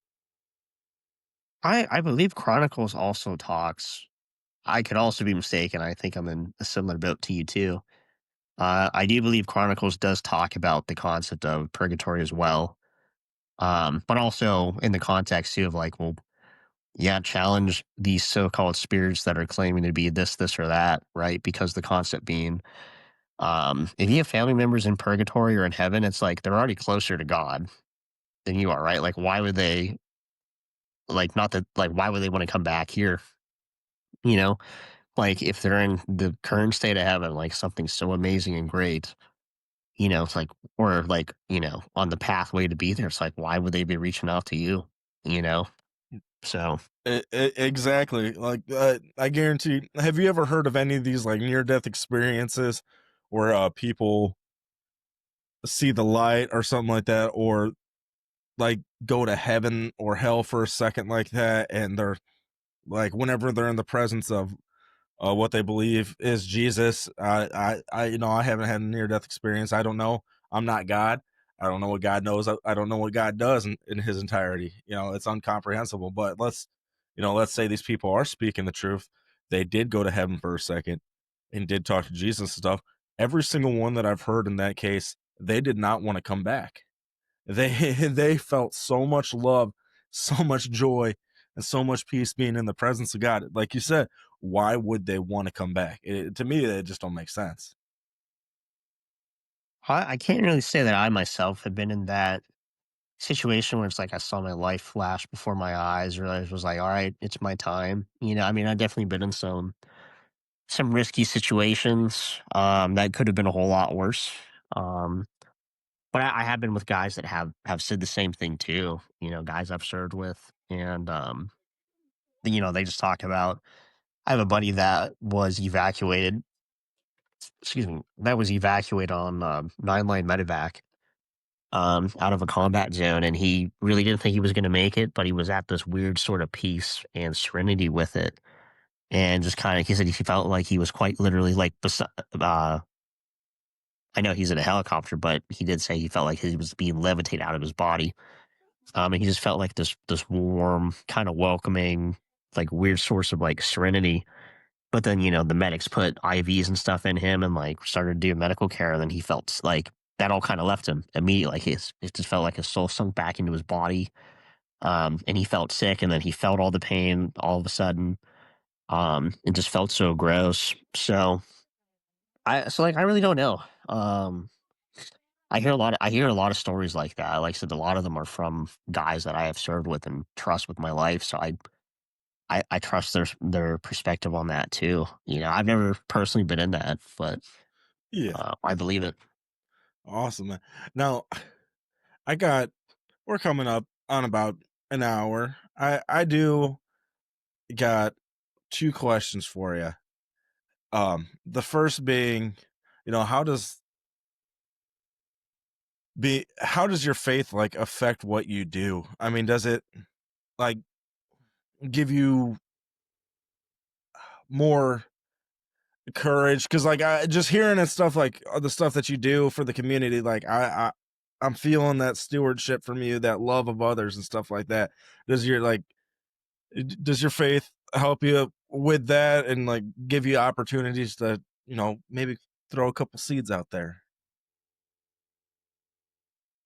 I believe Chronicles also talks. I could also be mistaken. I think I'm in a similar boat to you too. I do believe Chronicles does talk about the concept of purgatory as well, but also in the context too of like, well, yeah, challenge these so-called spirits that are claiming to be this, this, or that, right? Because the concept being, if you have family members in purgatory or in heaven, it's like they're already closer to God than you are, right? Like, why would they like not that like why would they want to come back here? You know, like if they're in the current state of heaven, like something so amazing and great, it's like, or like, on the pathway to be there, it's like, why would they be reaching out to you? You know, so Exactly. Like, I guarantee. Have you ever heard of any of these like near death experiences where people see the light or something like that, or like go to heaven or hell for a second like that, and they're like, whenever they're in the presence of what they believe is Jesus. I haven't had a near death experience. I don't know. I'm not God. I don't know what God knows. I don't know what God does in his entirety. It's incomprehensible. But let's say these people are speaking the truth. They did go to heaven for a second and did talk to Jesus and stuff. Every single one that I've heard in that case, they did not want to come back. They they felt so much love, so much joy, and so much peace being in the presence of God. Like you said, why would they want to come back? To me, it just don't make sense. I can't really say that I myself have been in that situation where it's like I saw my life flash before my eyes, or I was like, all right, it's my time. I mean, I've definitely been in some risky situations that could have been a whole lot worse. Um, but I have been with guys that have said the same thing too. Guys I've served with, and they just talk about. I have a buddy that was evacuated. Excuse me, that was evacuated on 9 line medevac out of a combat zone, and he really didn't think he was going to make it, but he was at this weird sort of peace and serenity with it, and just kind of he said he felt like he was quite literally like I know he's in a helicopter, but he did say he felt like he was being levitated out of his body. And he just felt like this warm, kind of welcoming, like weird source of like serenity. But then, the medics put IVs and stuff in him and like started doing medical care. And then he felt like that all kind of left him immediately. Like it just felt like his soul sunk back into his body. And he felt sick. And then he felt all the pain all of a sudden. It just felt so gross. So I really don't know. I hear a lot of stories like that. Like I said, a lot of them are from guys that I have served with and trust with my life. So I trust their perspective on that too. I've never personally been in that, but Yeah, I believe it. awesome, man. Now, I got we're coming up on about an hour. I do got two questions for you. The first being, how does your faith like affect what you do? I mean, does it like give you more courage? Because like I just hearing and stuff like the stuff that you do for the community, like I'm feeling that stewardship from you, that love of others and stuff like that. Does your like does your faith help you with that and like give you opportunities to maybe throw a couple seeds out there?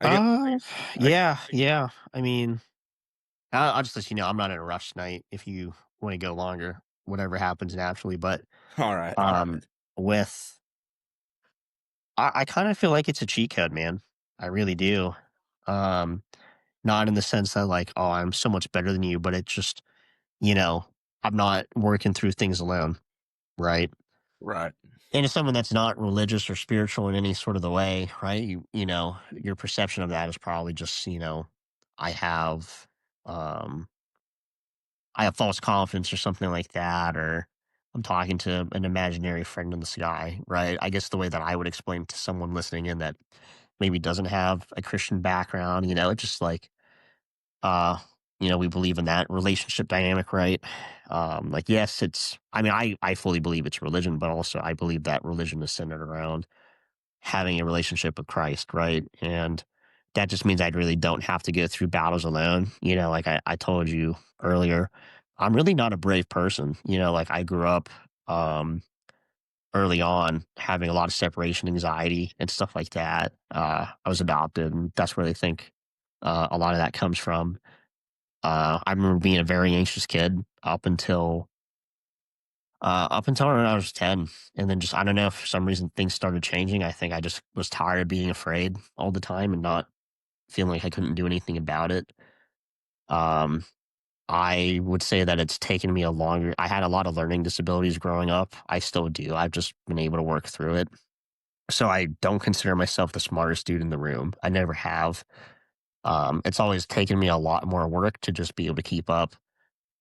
I get Uh, I, yeah, yeah. I mean, I'll just let you know I'm not in a rush tonight. If you want to go longer, whatever happens naturally. But all right, all um, right. with I kind of feel like it's a cheat code, man. I really do. Um, Not in the sense that like, oh, I'm so much better than you, but it's just, you know, I'm not working through things alone, right? Right. And as someone that's not religious or spiritual in any sort of the way, right? Your perception of that is probably just, I have um I have false confidence or something like that, or I'm talking to an imaginary friend in the sky, right? I guess the way that I would explain to someone listening in that maybe doesn't have a Christian background, it's just like uh we believe in that relationship dynamic, right? Like yes, I fully believe it's religion, but also I believe that religion is centered around having a relationship with Christ, right? And that just means I really don't have to go through battles alone. Like I told you earlier, I'm really not a brave person. Like I grew up um early on having a lot of separation anxiety and stuff like that. I was adopted, and that's where they think a lot of that comes from. I remember being a very anxious kid up until around I was 10. And then just, I don't know, for some reason things started changing. I think I just was tired of being afraid all the time and not feeling like I couldn't do anything about it. Um, I would say that it's taken me I had a lot of learning disabilities growing up. I still do. I've just been able to work through it. So I don't consider myself the smartest dude in the room. I never have. It's always taken me a lot more work to just be able to keep up,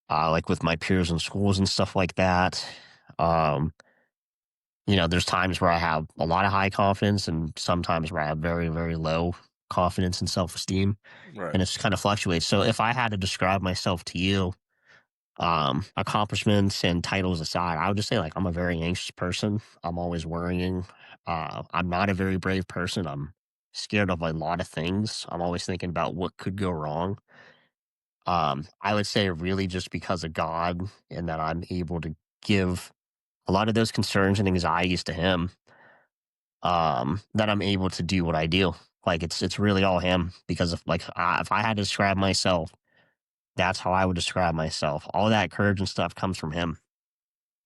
like with my peers in schools and stuff like that. Um, there's times where I have a lot of high confidence and sometimes where I have very, very low confidence and self esteem. Right. And it's kind of fluctuates. So if I had to describe myself to you, accomplishments and titles aside, I would just say like I'm a very anxious person. I'm always worrying. I'm not a very brave person. I'm scared of a lot of things. I'm always thinking about what could go wrong. I would say really just because of God and that I'm able to give a lot of those concerns and anxieties to him, that I'm able to do what I do. Like it's really all him because if I had to describe myself, that's how I would describe myself. All that courage and stuff comes from him,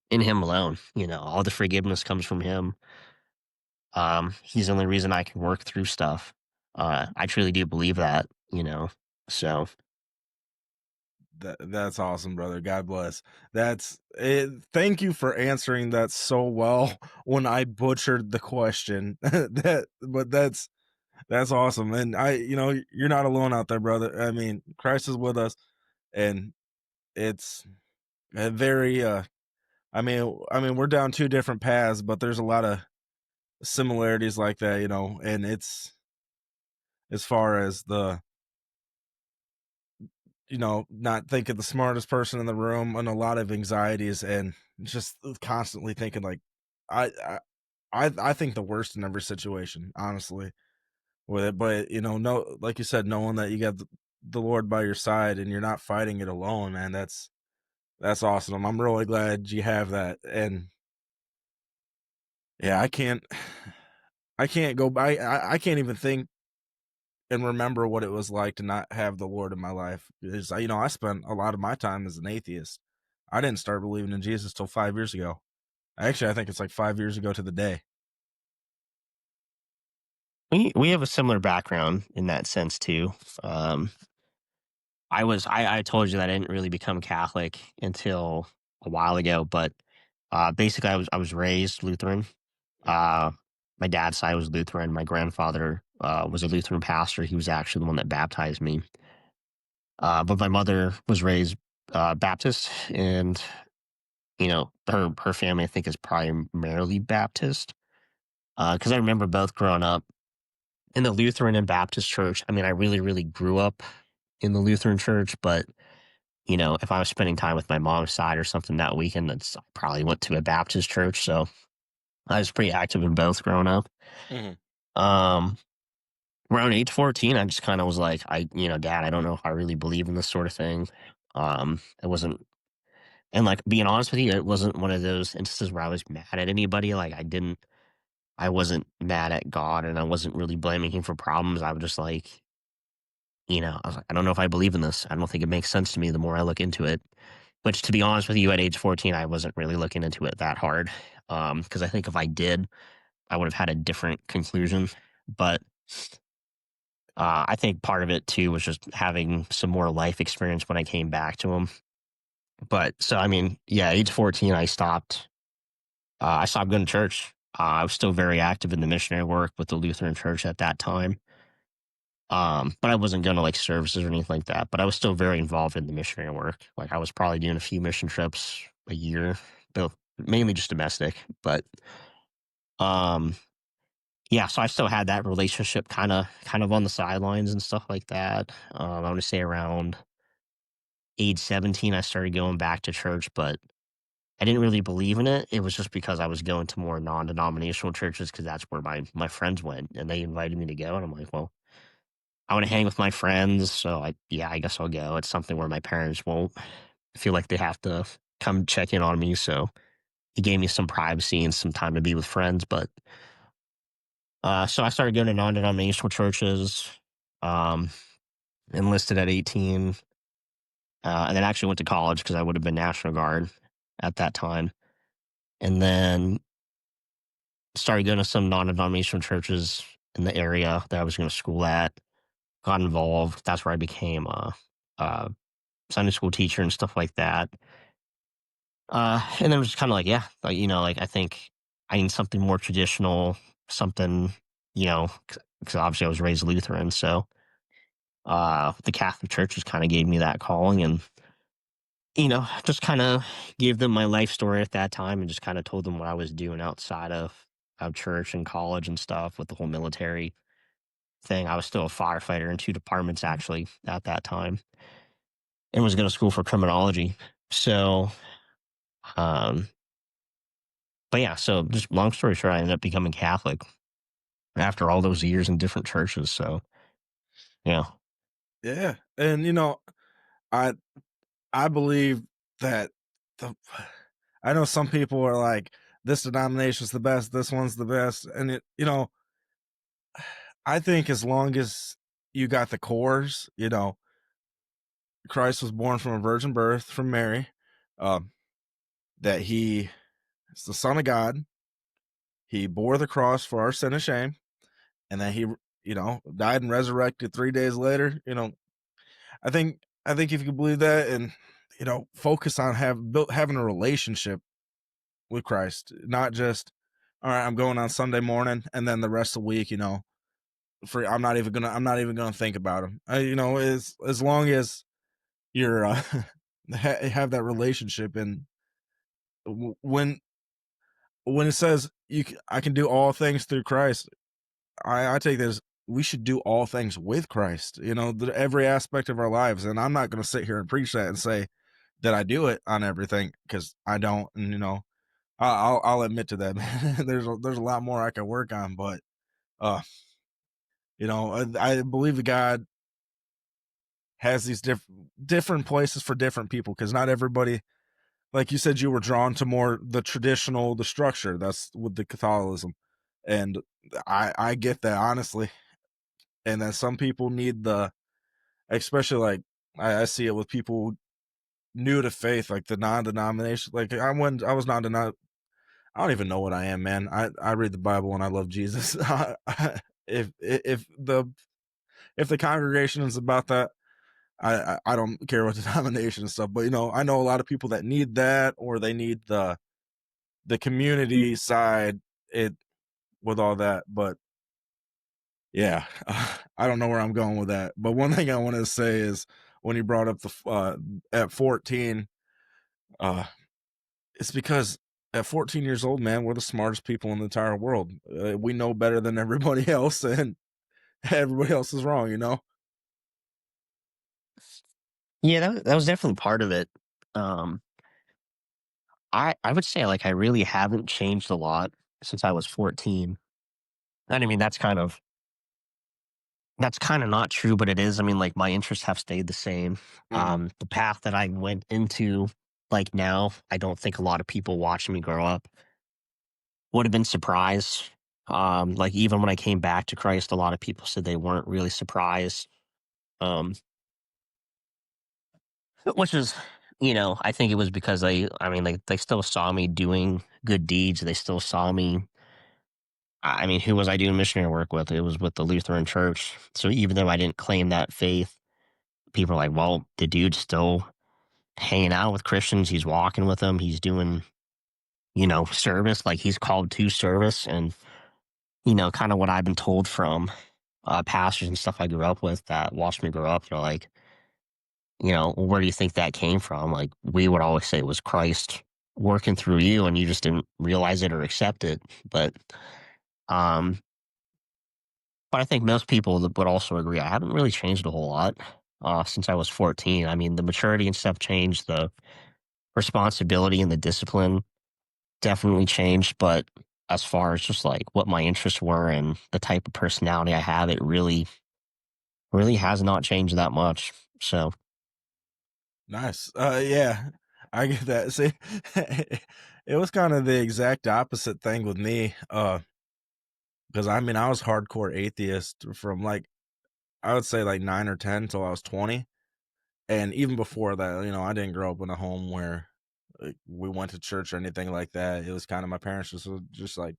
in him alone. All the forgiveness comes from him. He's the only reason I can work through stuff. I truly do believe that. So That's awesome, brother. God bless. That's it. Thank you for answering that so well when I butchered the question. But that's awesome. And you're not alone out there, brother. I mean, Christ is with us, and it's a very I mean, we're down two different paths, but there's a lot of similarities like that, and it's as far as the not thinking the smartest person in the room and a lot of anxieties and just constantly thinking like I I I think the worst in every situation, honestly, with it. But no, like you said, knowing that you got the Lord by your side and you're not fighting it alone, man. That's awesome. I'm really glad you have that. And yeah, I can't go by. I can't even think and remember what it was like to not have the Lord in my life. Because I spent a lot of my time as an atheist. I didn't start believing in Jesus till 5 years ago. Actually, I think it's like 5 years ago to the day. We have a similar background in that sense too. Um, I told you that I didn't really become Catholic until a while ago, but basically I was raised Lutheran. Uh, my dad's side was Lutheran. My grandfather was a Lutheran pastor. He was actually the one that baptized me. But my mother was raised Baptist, and her family I think is primarily Baptist. Because I remember both growing up in the Lutheran and Baptist church. I mean, I really, really grew up in the Lutheran church, but if I was spending time with my mom's side or something that weekend, I probably went to a Baptist church. So I was pretty active in both growing up. Mhm. Um, Around age 14, I just kind of was like, Dad, I don't know if I really believe in this sort of thing. It wasn't, and like being honest with you, it wasn't one of those instances where I was mad at anybody. Like I wasn't mad at God and I wasn't really blaming him for problems. I was just like, I was like, I don't know if I believe in this. I don't think it makes sense to me the more I look into it. Which, to be honest with you, at age 14, I wasn't really looking into it that hard. Because I think if I did, I would have had a different conclusion. But I think part of it too was just having some more life experience when I came back to him. But so, I mean, yeah, age 14, I stopped. I stopped going to church. I was still very active in the missionary work with the Lutheran Church at that time. But I wasn't going to like services or anything like that. But I was still very involved in the missionary work. Like I was probably doing a few mission trips a year, both mainly just domestic. But um, yeah, so I still had that relationship kind of on the sidelines and stuff like that. I want to say around age 17, I started going back to church, but I didn't really believe in it. It was just because I was going to more non-denominational churches because that's where my friends went and they invited me to go. And I'm like, well, I want to hang with my friends. So I guess I'll go. It's something where my parents won't feel like they have to come check in on me. So he gave me some privacy and some time to be with friends. But so I started going to non-denominational churches, um, enlisted at 18, and then actually went to college because I would have been National Guard at that time. And then started going to some non-denominational churches in the area that I was going to school at. Got involved. That's where I became a Sunday school teacher and stuff like that. And then it was just kind of like, yeah, like, like I think I need something more traditional, something, because obviously I was raised Lutheran. So the Catholic Church just kind of gave me that calling and, just kind of gave them my life story at that time and just kind of told them what I was doing outside of church and college and stuff with the whole military thing. I was still a firefighter in two departments actually at that time and was going to school for criminology. So, um, but yeah, so just long story short, I ended up becoming Catholic after all those years in different churches. So, yeah. Yeah. And I I believe that the I know some people are like, this denomination's the best, this one's the best. And I think as long as you got the cores, Christ was born from a virgin birth from Mary, um, that he is the Son of God, he bore the cross for our sin and shame, and that he, died and resurrected 3 days later. I think if you believe that and focus on having a relationship with Christ, not just all right, I'm going on Sunday morning and then the rest of the week, for I'm not even gonna think about him. As long as you're have that relationship and when it says I can do all things through Christ, I take this. We should do all things with Christ. Every aspect of our lives, and I'm not going to sit here and preach that and say that I do it on everything because I don't. And I'll admit to that. Man. There's a lot more I can work on, but uh, I believe the God has these different places for different people, because not everybody, like you said, you were drawn to more the traditional, the structure. That's with the Catholicism, and I get that, honestly. And then some people need the, especially like I see it with people new to faith, like the non-denomination. Like I was not I don't even know what I am, man. I read the Bible and I love Jesus. If the congregation is about that, I don't care what denomination and stuff. But I know a lot of people that need that, or they need the community side, it with all that. But yeah, I don't know where I'm going with that. But one thing I want to say is, when you brought up the at 14, uh, it's because at 14 years old, man, we're the smartest people in the entire world. We know better than everybody else, and everybody else is wrong. Yeah, that was definitely part of it. Um, I would say like I really haven't changed a lot since I was 14. And I mean that's kind of not true, but it is. I mean, like my interests have stayed the same. Hmm. The path that I went into, like now, I don't think a lot of people watching me grow up would have been surprised. Like even when I came back to Christ, a lot of people said they weren't really surprised. Um, which is, I think it was because I mean, like they still saw me doing good deeds. They still saw me. I mean, who was I doing missionary work with? It was with the Lutheran Church. So even though I didn't claim that faith, people are like, well, the dude's still hanging out with Christians. He's walking with them. He's doing, service. Like he's called to service. And, kind of what I've been told from pastors and stuff I grew up with that watched me grow up, like, "Well, where do you think that came from?" Like we would always say it was Christ working through you and you just didn't realize it or accept it. Um, but I think most people would also agree I haven't really changed a whole lot since I was 14. I mean, the maturity and stuff changed, the responsibility and the discipline definitely changed. But as far as just like what my interests were and the type of personality I have, it really has not changed that much. So, Nice. Yeah, I get that. See, it was kind of the exact opposite thing with me. Because I mean, I was hardcore atheist from, like, I would say like 9 or 10 till I was 20. And even before that, I didn't grow up in a home where, like, we went to church or anything like that. It was kind of, my parents just like,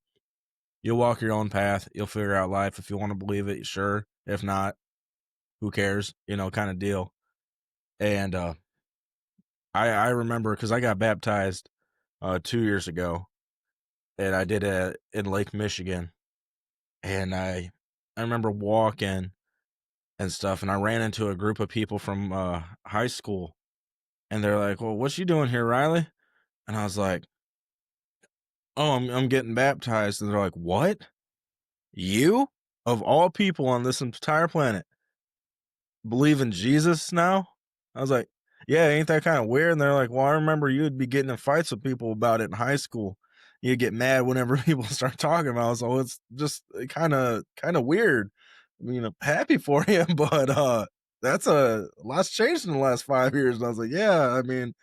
you'll walk your own path. You'll figure out life. If you want to believe it, sure. If not, who cares? Kind of deal. And I remember, because I got baptized 2 years ago, and I did it in Lake Michigan. And I remember walking and stuff, and I ran into a group of people from high school, and they're like, "Well, what you doing here, Ryley?" And I was like, "Oh, I'm getting baptized." And they're like, "What? You? Of all people on this entire planet, believe in Jesus now?" I was like, "Yeah, ain't that kind of weird?" And they're like, "Well, I remember you'd be getting in fights with people about it in high school. You get mad whenever people start talking about it. So it's just kind of weird. Happy for you, but that's a lot's changed in the last 5 years." And I was like, "Yeah, I mean,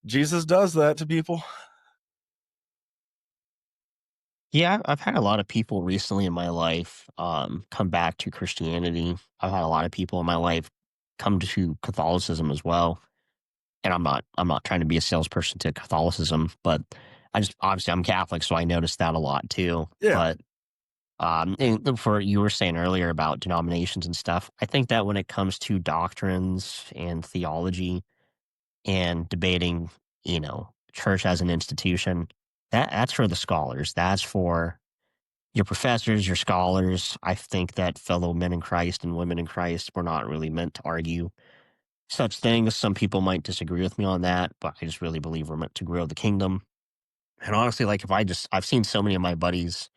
Jesus does that to people." yeah, I've had a lot of people recently in my life come back to Christianity. I've had a lot of people in my life come to Catholicism as well. And I'm not trying to be a salesperson to Catholicism, but I just obviously I'm Catholic, so I noticed that a lot too. Yeah, But and for you were saying earlier about denominations and stuff, I think that when it comes to doctrines and theology and debating, church as an institution, that's for the scholars. That's for your professors, your scholars. I think that fellow men in Christ and women in Christ were not really meant to argue such things. Some people might disagree with me on that, but I just really believe we're meant to grow the kingdom. And honestly, like if I've seen so many of my buddies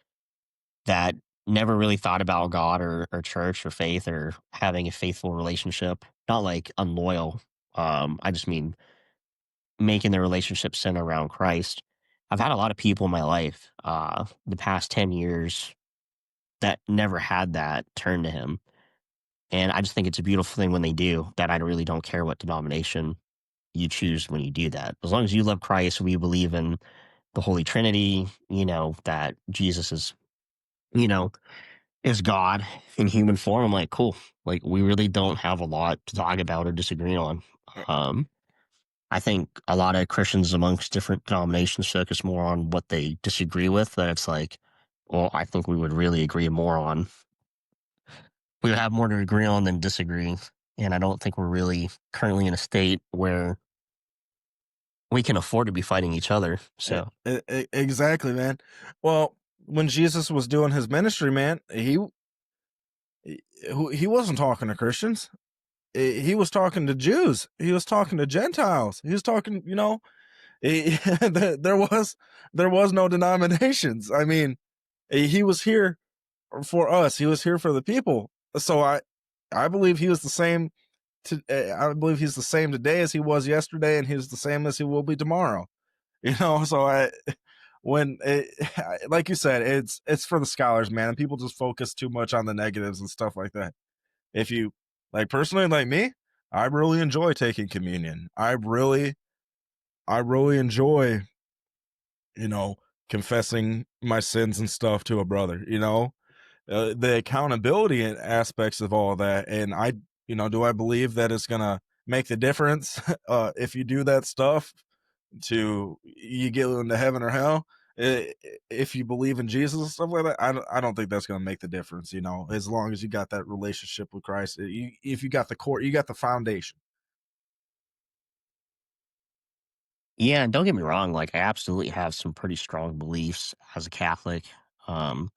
that never really thought about God or church or faith or having a faithful relationship, not like unloyal. I just mean making their relationship center around Christ. I've had a lot of people in my life, the past 10 years that never had that turn to him. And I just think it's a beautiful thing when they do that. I really don't care what denomination you choose when you do that. As long as you love Christ, we believe in the Holy Trinity, that Jesus you know, is God in human form. I'm like, cool. Like, we really don't have a lot to talk about or disagree on. Um, I think a lot of Christians amongst different denominations focus more on what they disagree with. That it's like, well, I think we would really agree more on. We would have more to agree on than disagree. And I don't think we're really currently in a state where we can afford to be fighting each other. So, Exactly, man. Well, when Jesus was doing his ministry, man, he he wasn't talking to Christians. He was talking to Jews. He was talking to Gentiles. He was talking, there was no denominations. I mean, he was here for us. He was here for the people. So I believe he was the same. I believe he's the same today as he was yesterday, and he's the same as he will be tomorrow. So when it, like you said, it's for the scholars, man. People just focus too much on the negatives and stuff like that. If you like personally, like me, I really enjoy taking communion. I really enjoy, you know, confessing my sins and stuff to a brother. The accountability aspects of all that, and do I believe that it's gonna make the difference if you do that stuff to you get into heaven or hell? If you believe in Jesus and stuff like that, I don't think that's gonna make the difference. As long as you got that relationship with Christ, if you got the core, you got the foundation. yeah, and don't get me wrong. Like, I absolutely have some pretty strong beliefs as a Catholic. Um,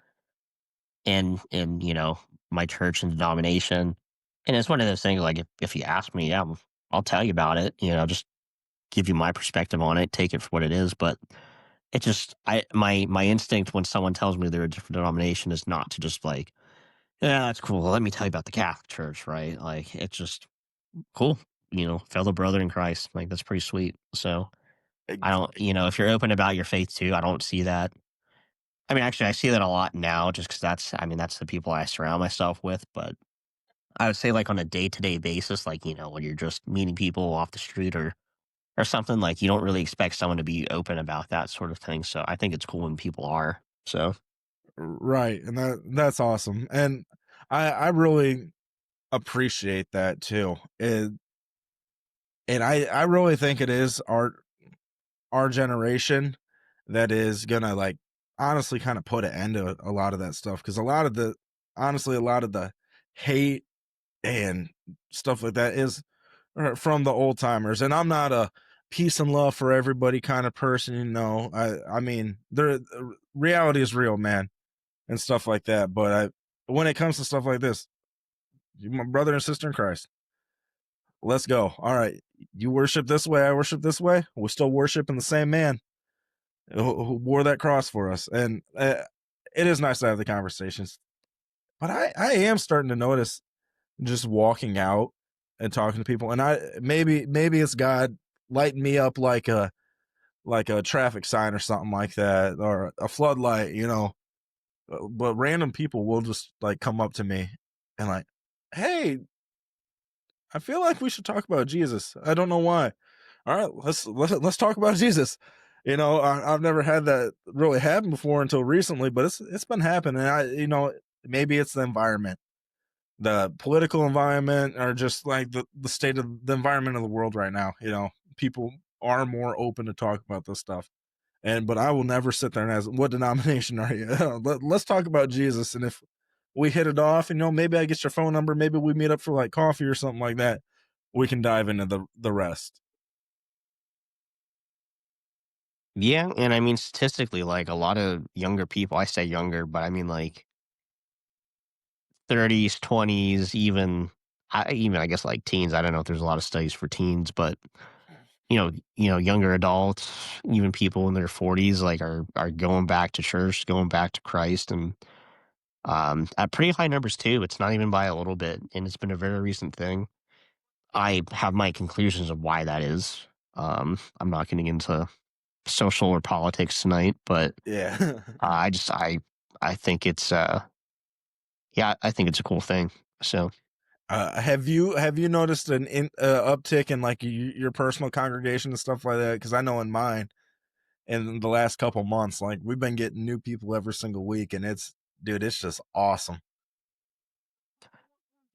and my church and denomination. And it's one of those things like if you ask me, yeah, I'll tell you about it, just give you my perspective on it, take it for what it is. But it just my instinct when someone tells me they're a different denomination is not to just like, yeah, that's cool. Well, let me tell you about the Catholic Church, right? Like it's just cool, fellow brother in Christ. Like that's pretty sweet. So I Ex- don't, if you're open about your faith too, I don't see that. I mean, actually, I see that a lot now just because that's the people I surround myself with. But I would say, like, on a day-to-day basis, like, when you're just meeting people off the street or something, like, you don't really expect someone to be open about that sort of thing. So I think it's cool when people are. So, right, and that's awesome, and I really appreciate that too. And I really think it is our generation that is gonna like honestly kind of put an end to a lot of that stuff, because a lot of the hate and stuff like that is from the old timers. And I'm not a peace and love for everybody kind of person. I mean, reality is real, man, and stuff like that. But when it comes to stuff like this, you're my brother and sister in Christ. Let's go. All right, you worship this way, I worship this way. We're still worshiping the same man who wore that cross for us. And it is nice to have the conversations. But I am starting to notice, just walking out and talking to people, and maybe it's God lighting me up like a traffic sign or something like that, or a floodlight. But random people will just like come up to me and like, hey, I feel like we should talk about Jesus. I don't know why. All right, let's talk about Jesus. I've never had that really happen before until recently, but it's been happening. Maybe it's the environment, the political environment, or just like the state of the environment of the world right now. People are more open to talk about this stuff. But I will never sit there and ask, what denomination are you? Let's talk about Jesus. And if we hit it off, maybe I get your phone number, maybe we meet up for like coffee or something like that. We can dive into the rest. yeah. And I mean, statistically, like, a lot of younger people, I say younger, but I mean, like, 30s, 20s, even I guess like teens. I don't know if there's a lot of studies for teens, but younger adults, even people in their 40s, like are going back to church, going back to Christ, and at pretty high numbers too. It's not even by a little bit, and it's been a very recent thing. I have my conclusions of why that is. I'm not getting into social or politics tonight, but Yeah. I think it's yeah, I think it's a cool thing. So Have you noticed an uptick in like your personal congregation and stuff like that? Because I know in mine, in the last couple months, like we've been getting new people every single week, and it's dude, it's just awesome.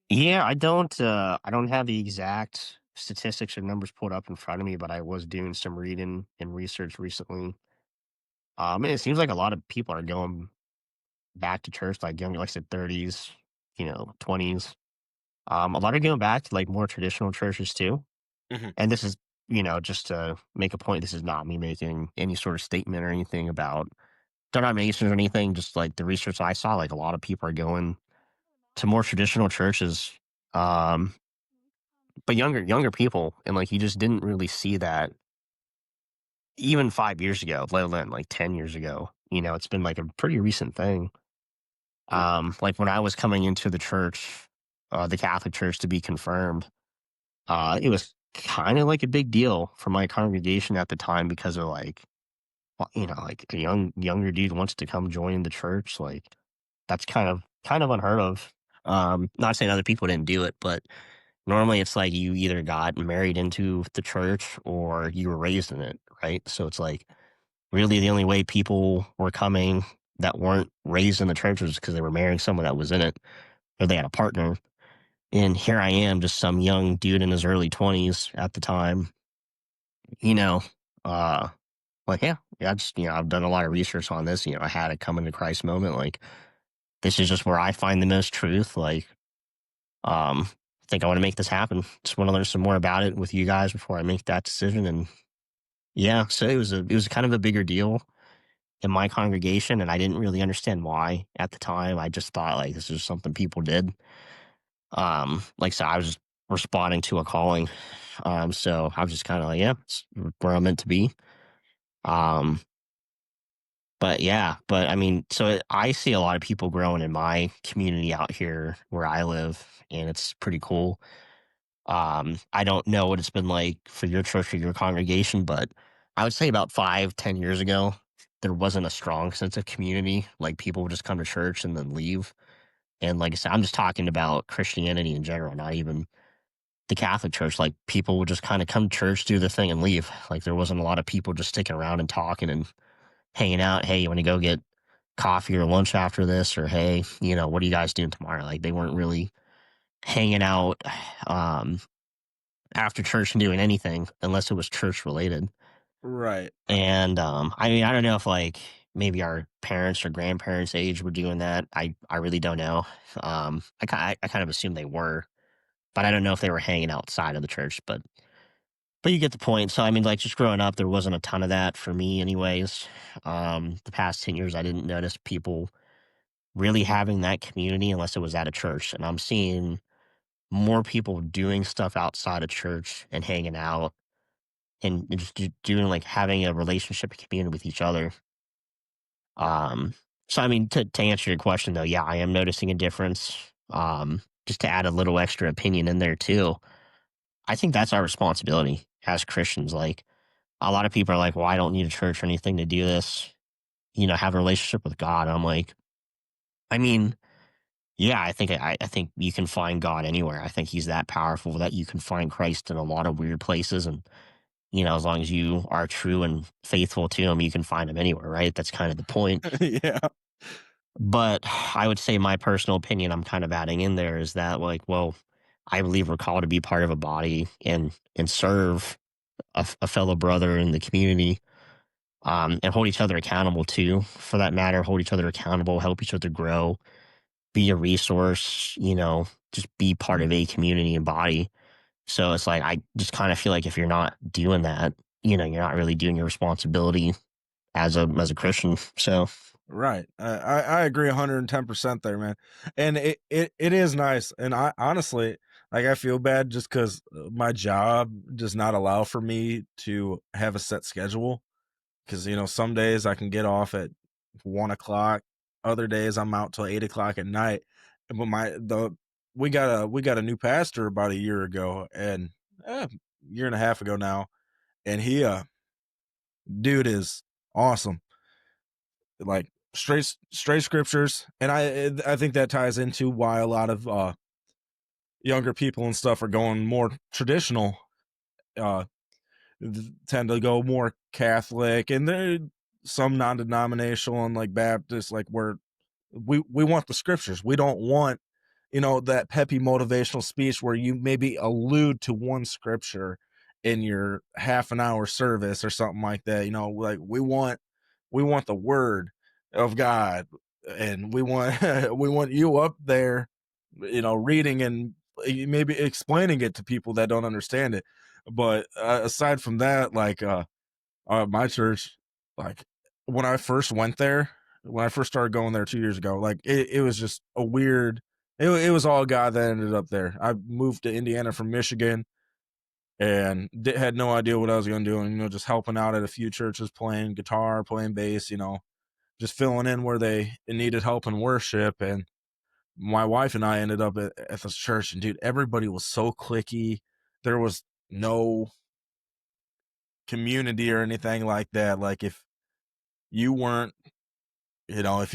Yeah, I don't have the exact statistics or numbers pulled up in front of me, but I was doing some reading and research recently. And it seems like a lot of people are going back to church, like younger, like I said, 30s, 20s. A lot are going back to like more traditional churches too. Hmm. And this is, just to make a point, this is not me making any sort of statement or anything about denominations or anything. Just like the research I saw, like a lot of people are going to more traditional churches. Um, but younger people, and like you just didn't really see that even 5 years ago, let alone like 10 years ago. It's been like a pretty recent thing. Like when I was coming into the church, the Catholic Church to be confirmed, it was kind of like a big deal for my congregation at the time because of like, well, like a younger dude wants to come join the church. Like that's kind of unheard of. Not saying other people didn't do it, but normally it's like you either got married into the church or you were raised in it, right? So it's like really the only way people were coming that weren't raised in the church was because they were marrying someone that was in it or they had a partner. And here I am, just some young dude in his early 20s at the time, you know, uh, like, yeah, I just, I've done a lot of research on this. I had a come into Christ moment. Like, this is just where I find the most truth. Like, I think I want to make this happen. Just want to learn some more about it with you guys before I make that decision. And yeah, so it was kind of a bigger deal in my congregation, and I didn't really understand why at the time. I just thought like this is something people did. Like so, I was just responding to a calling. So I was just kind of like, yeah, it's where I'm meant to be. Um, but yeah, but I mean, I see a lot of people growing in my community out here where I live, and it's pretty cool. I don't know what it's been like for your church or your congregation, but I would say about 5, 10 years ago, there wasn't a strong sense of community. Like people would just come to church and then leave. And like I said, I'm just talking about Christianity in general, not even the Catholic Church. Like people would just kind of come to church, do the thing, and leave. Like there wasn't a lot of people just sticking around and talking and hanging out. Hey, you want to go get coffee or lunch after this? Or hey, what are you guys doing tomorrow? Like they weren't really hanging out. Um, After church and doing anything unless it was church related. Right. And I mean, I don't know if like maybe our parents or grandparents' age were doing that. I really don't know. I kind of assume they were, but I don't know if they were hanging outside of the church. But you get the point. So I mean, like just growing up, there wasn't a ton of that for me, anyways. The past 10 years, I didn't notice people really having that community unless it was at a church, and I'm seeing more people doing stuff outside of church and hanging out and just doing like having a relationship and community with each other. So I mean, to answer your question though, yeah, I am noticing a difference. Just to add a little extra opinion in there too, I think that's our responsibility as Christians. Like a lot of people are like, "Well, I don't need a church or anything to do this." Have a relationship with God. I'm like, I mean, yeah, I think you can find God anywhere. I think He's that powerful that you can find Christ in a lot of weird places, and as long as you are true and faithful to him, you can find him anywhere, right? That's kind of the point. Yeah. But I would say my personal opinion I'm kind of adding in there is that like, well, I believe we're called to be part of a body and serve a fellow brother in the community, and hold each other accountable too, for that matter, hold each other accountable, help each other grow, be a resource, just be part of a community and body. So it's like I just kind of feel like if you're not doing that, you're not really doing your responsibility as a Christian. So Right. I agree 110% there, man. And it is nice. And I honestly, like, I feel bad just because my job does not allow for me to have a set schedule. Because, some days I can get off at 1 o'clock, other days I'm out till 8 o'clock at night. But we got a new pastor about a year ago, and year and a half ago now, and he dude is awesome, like straight scriptures. And I think that ties into why a lot of younger people and stuff are going more traditional, uh, tend to go more Catholic, and there some non-denominational and like Baptist, like where we want the scriptures. We don't want, that peppy motivational speech where you maybe allude to one scripture in your half an hour service or something like that. Like we want the word of God, and we want we want you up there, reading and maybe explaining it to people that don't understand it. But aside from that, like my church, like when I first went there, when I first started going there 2 years ago, like it was just a weird. It was all God that ended up there. I moved to Indiana from Michigan and had no idea what I was going to do, and just helping out at a few churches, playing guitar, playing bass, just filling in where they needed help in worship. And my wife and I ended up at this church, and dude, everybody was so clicky. There was no community or anything like that. Like you weren't, if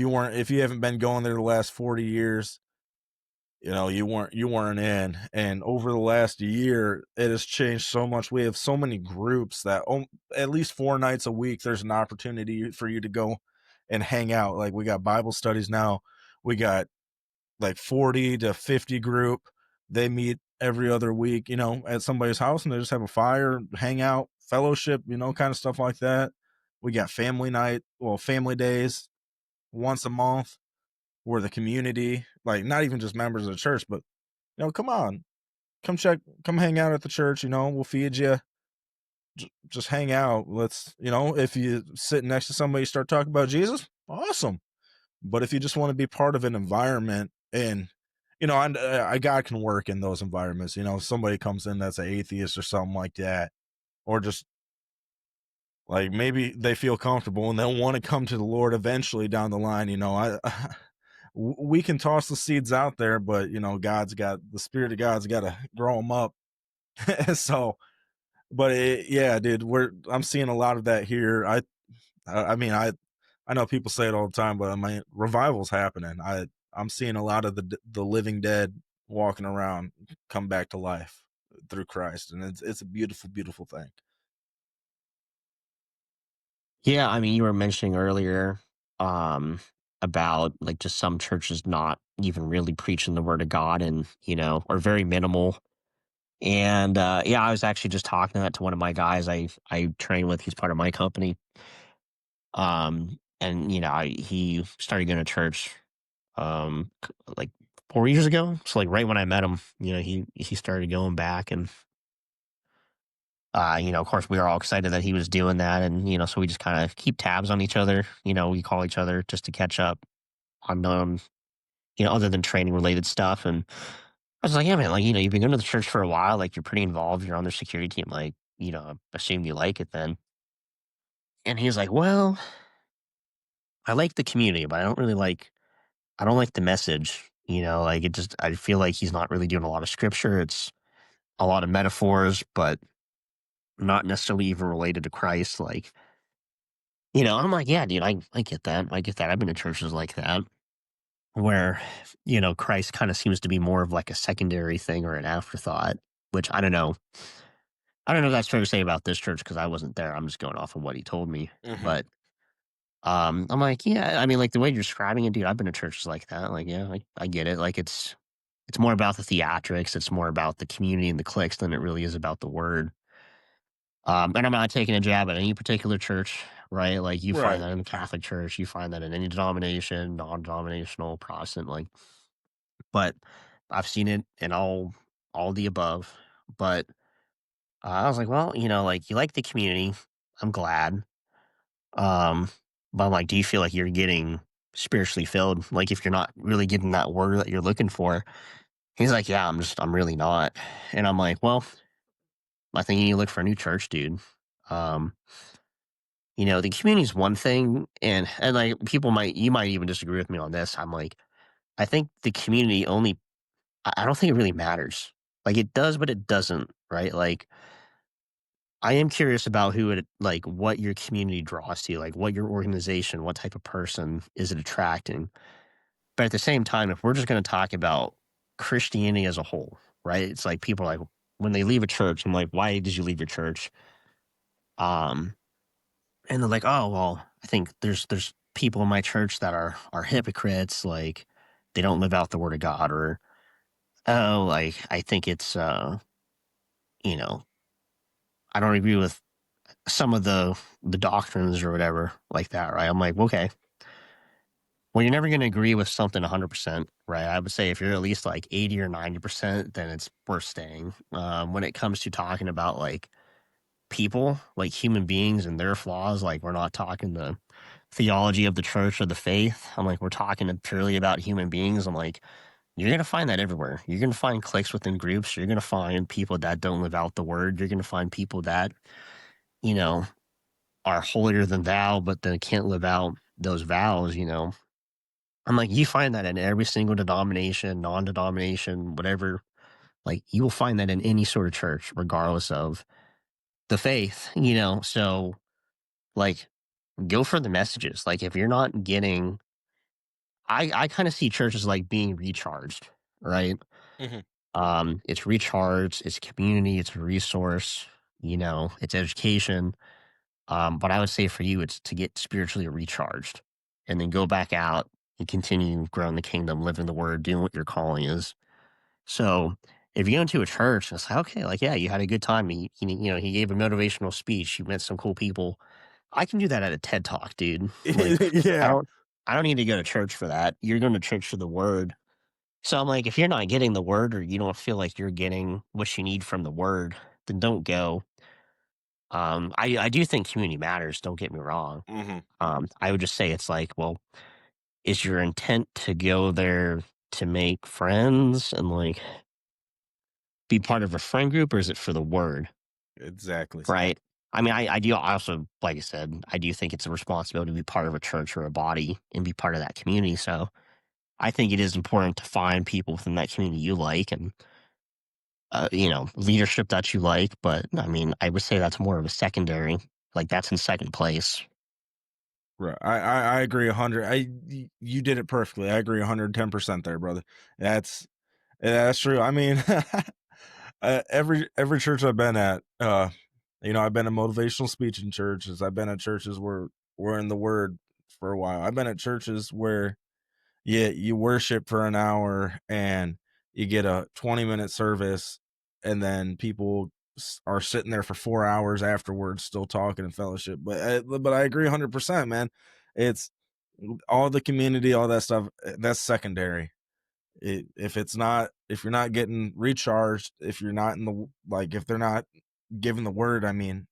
you haven't been going there the last 40 years, you weren't in. And over the last year, it has changed so much. We have so many groups that at least 4 nights a week, there's an opportunity for you to go and hang out. Like we got Bible studies now. We got like 40 to 50 group. They meet every other week, at somebody's house, and they just have a fire, hang out, fellowship, kind of stuff like that. We got family night, well, family days once a month, where the community, like not even just members of the church, but come on, come hang out at the church. We'll feed you. Just hang out. Let's, if you sit next to somebody, start talking about Jesus, awesome. But if you just want to be part of an environment, and God can work in those environments. If somebody comes in that's an atheist or something like that, or just like maybe they feel comfortable and they'll want to come to the Lord eventually down the line. We can toss the seeds out there, but the Spirit of God's got to grow them up. So, but yeah, dude, I'm seeing a lot of that here. I mean, I know people say it all the time, but I mean, revival's happening. I'm seeing a lot of the living dead walking around come back to life through Christ, and it's a beautiful, beautiful thing. Yeah, I mean, you were mentioning earlier um, about like just some churches not even really preaching the word of God and, or very minimal. And yeah, I was actually just talking that to one of my guys I train with. He's part of my company. And he started going to church like 4 years ago. So like right when I met him, he started going back, and of course, we were all excited that he was doing that, and so we just kind of keep tabs on each other. We call each other just to catch up on other than training related stuff. And I was like, yeah, man, like you've been going to the church for a while, like you're pretty involved, you're on their security team, like I assume you like it then. And he's like, well, I like the community, but I don't like the message. Like it just I feel like he's not really doing a lot of scripture. It's a lot of metaphors, but not necessarily even related to Christ. Like I'm like, yeah, dude, I get that. I get that. I've been to churches like that where, Christ kind of seems to be more of like a secondary thing or an afterthought, which I don't know. I don't know if that's fair to say about this church because I wasn't there. I'm just going off of what he told me. Hmm. But I'm like, yeah, I mean, like the way you're describing it, dude, I've been to churches like that. Like, yeah, I get it. Like it's more about the theatrics, it's more about the community and the cliques than it really is about the word. And I'm not taking a jab at any particular church, right? Like you find Right. that in the Catholic Church, you find that in any denomination, non-denominational, Protestant, like. But I've seen it in all the above. But I was like, well, like you like the community, I'm glad. Um, but I'm like, do you feel like you're getting spiritually filled? Like if you're not really getting that word that you're looking for. He's like, yeah, I'm really not. And I'm like, well, I think you need to look for a new church, dude. Um, the community is one thing, and like you might even disagree with me on this. I'm like, I think the community only, I don't think it really matters. Like it does, but it doesn't, right? Like I am curious about like what your community draws to, like what your organization, what type of person is it attracting. But at the same time, if we're just going to talk about Christianity as a whole, right? It's like people are like when they leave a church, I'm like, why did you leave your church? Um, and they're like, oh well, I think there's people in my church that are hypocrites, like they don't live out the word of God, or oh, like I think it's you know, I don't agree with some of the doctrines or whatever like that, right? I'm like, okay, well, you're never going to agree with something 100%, right? I would say if you're at least like 80 or 90%, then it's worth staying. When it comes to talking about like people, like human beings and their flaws, like we're not talking the theology of the church or the faith. I'm like, we're talking purely about human beings. I'm like, you're going to find that everywhere. You're going to find cliques within groups. You're going to find people that don't live out the word. You're going to find people that, you know, are holier than thou, but then can't live out those vows, you know. I'm like, you find that in every single denomination, non denomination, whatever. Like, you will find that in any sort of church, regardless of the faith, you know. So, like, go for the messages. Like, if you're not getting, I kind of see churches like being recharged, right? Mhm. It's recharged, it's community, it's a resource, you know, it's education. But I would say for you, it's to get spiritually recharged and then go back out and continue growing the kingdom, living the word, doing what your calling is. So if you go into a church and it's like, okay, like, yeah, you had a good time. You know, he gave a motivational speech. You met some cool people. I can do that at a TED talk, dude. Like, I Yeah. don't, I don't need to go to church for that. You're going to church for the word. So I'm like, if you're not getting the word or you don't feel like you're getting what you need from the word, then don't go. I do think community matters. Don't get me wrong. Mhm. I would just say it's like, well, is your intent to go there to make friends and like be part of a friend group, or is it for the word? Exactly. Right. I mean, I do I also, like I said, I do think it's a responsibility to be part of a church or a body and be part of that community. So I think it is important to find people within that community you like and, you know, leadership that you like. But I mean, I would say that's more of a secondary, like that's in second place. Right. I agree 100. You did it perfectly. I agree 110% there, brother. That's that's true. I mean, every church I've been at, I've been in motivational speaking churches. I've been at churches where we're in the word for a while. I've been at churches where you worship for an hour and you get a 20-minute service, and then people are sitting there for 4 hours afterwards still talking and fellowship. But I agree 100%, man. It's all the community, all that stuff, that's secondary. If you're not getting recharged, if you're not in the, like, if they're not giving the word, I mean,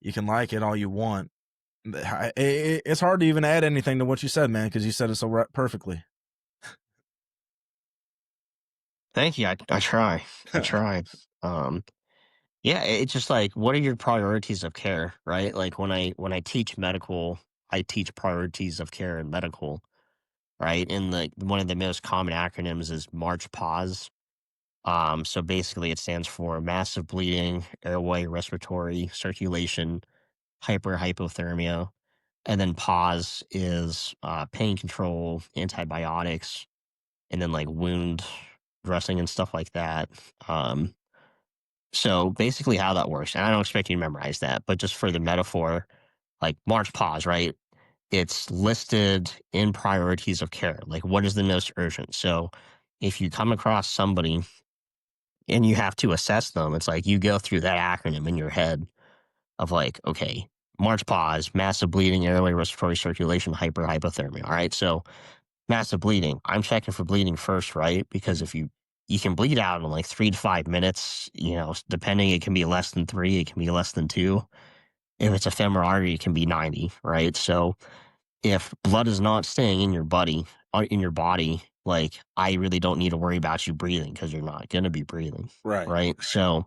you can like it all you want. It's hard to even add anything to what you said, man, because you said it so perfectly. Thank you. I try. I try. Um, yeah, it's just like, what are your priorities of care, right? Like when I teach medical, I teach priorities of care in medical, right? And the one of the most common acronyms is March Pause. So basically, it stands for massive bleeding, airway, respiratory, circulation, hypothermia, and then pause is pain control, antibiotics, and then like wound dressing and stuff like that. Um, so basically, how that works, and I don't expect you to memorize that, but just for the metaphor, like March pause, right? It's listed in priorities of care. Like, what is the most urgent? So, if you come across somebody and you have to assess them, it's like you go through that acronym in your head of like, okay, March pause, massive bleeding, airway, respiratory circulation, hypothermia. All right, so massive bleeding. I'm checking for bleeding first, right? Because Mhm. if you can bleed out in like 3 to 5 minutes, you know, depending, it can be less than 3, it can be less than 2. If it's a femoral artery, it can be 90, right? So if blood is not staying in your body, like I really don't need to worry about you breathing because you're not going to be breathing, Right. right? So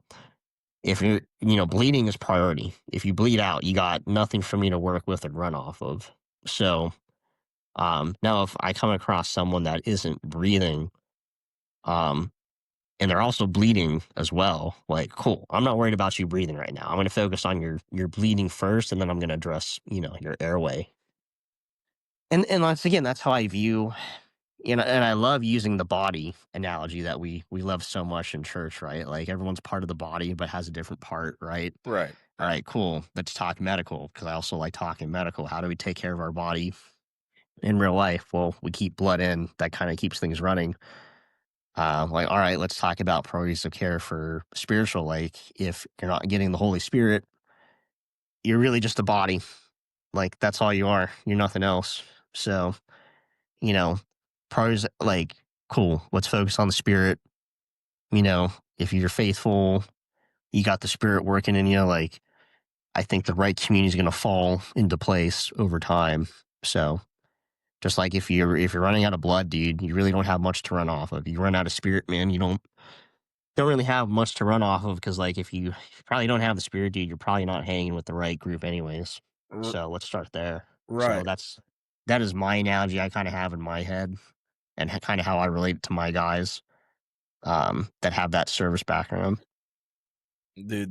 if you're, you know, bleeding is priority. If you bleed out, you got nothing for me to work with and run off of. So now if I come across someone that isn't breathing, um, and they're also bleeding as well, like cool. I'm not worried about you breathing right now. I'm going to focus on your bleeding first, and then I'm going to address, you know, your airway. And once again, that's how I view And I love using the body analogy that we love so much in church, right? Like everyone's part of the body, but has a different part, right? Right. All right, cool. Let's talk medical because I also like talking medical. How do we take care of our body in real life? Well, we keep blood in. That kind of keeps things running. Like, all right, let's talk about priorities of care for spiritual. Like, if you're not getting the Holy Spirit, you're really just a body. Like, that's all you are. You're nothing else. So, you know, priorities like, cool. Let's focus on the Spirit. You know, if you're faithful, you got the Spirit working in you. Like, I think the right community is going to fall into place over time. So, just like if you're running out of blood, dude, you really don't have much to run off of. You run out of spirit, man. You don't really have much to run off of because like if you probably don't have the spirit, dude, you're probably not hanging with the right group anyways. R- So let's start there. So right. that is my analogy I kind of have in my head and kind of how I relate to my guys that have that service background. Dude,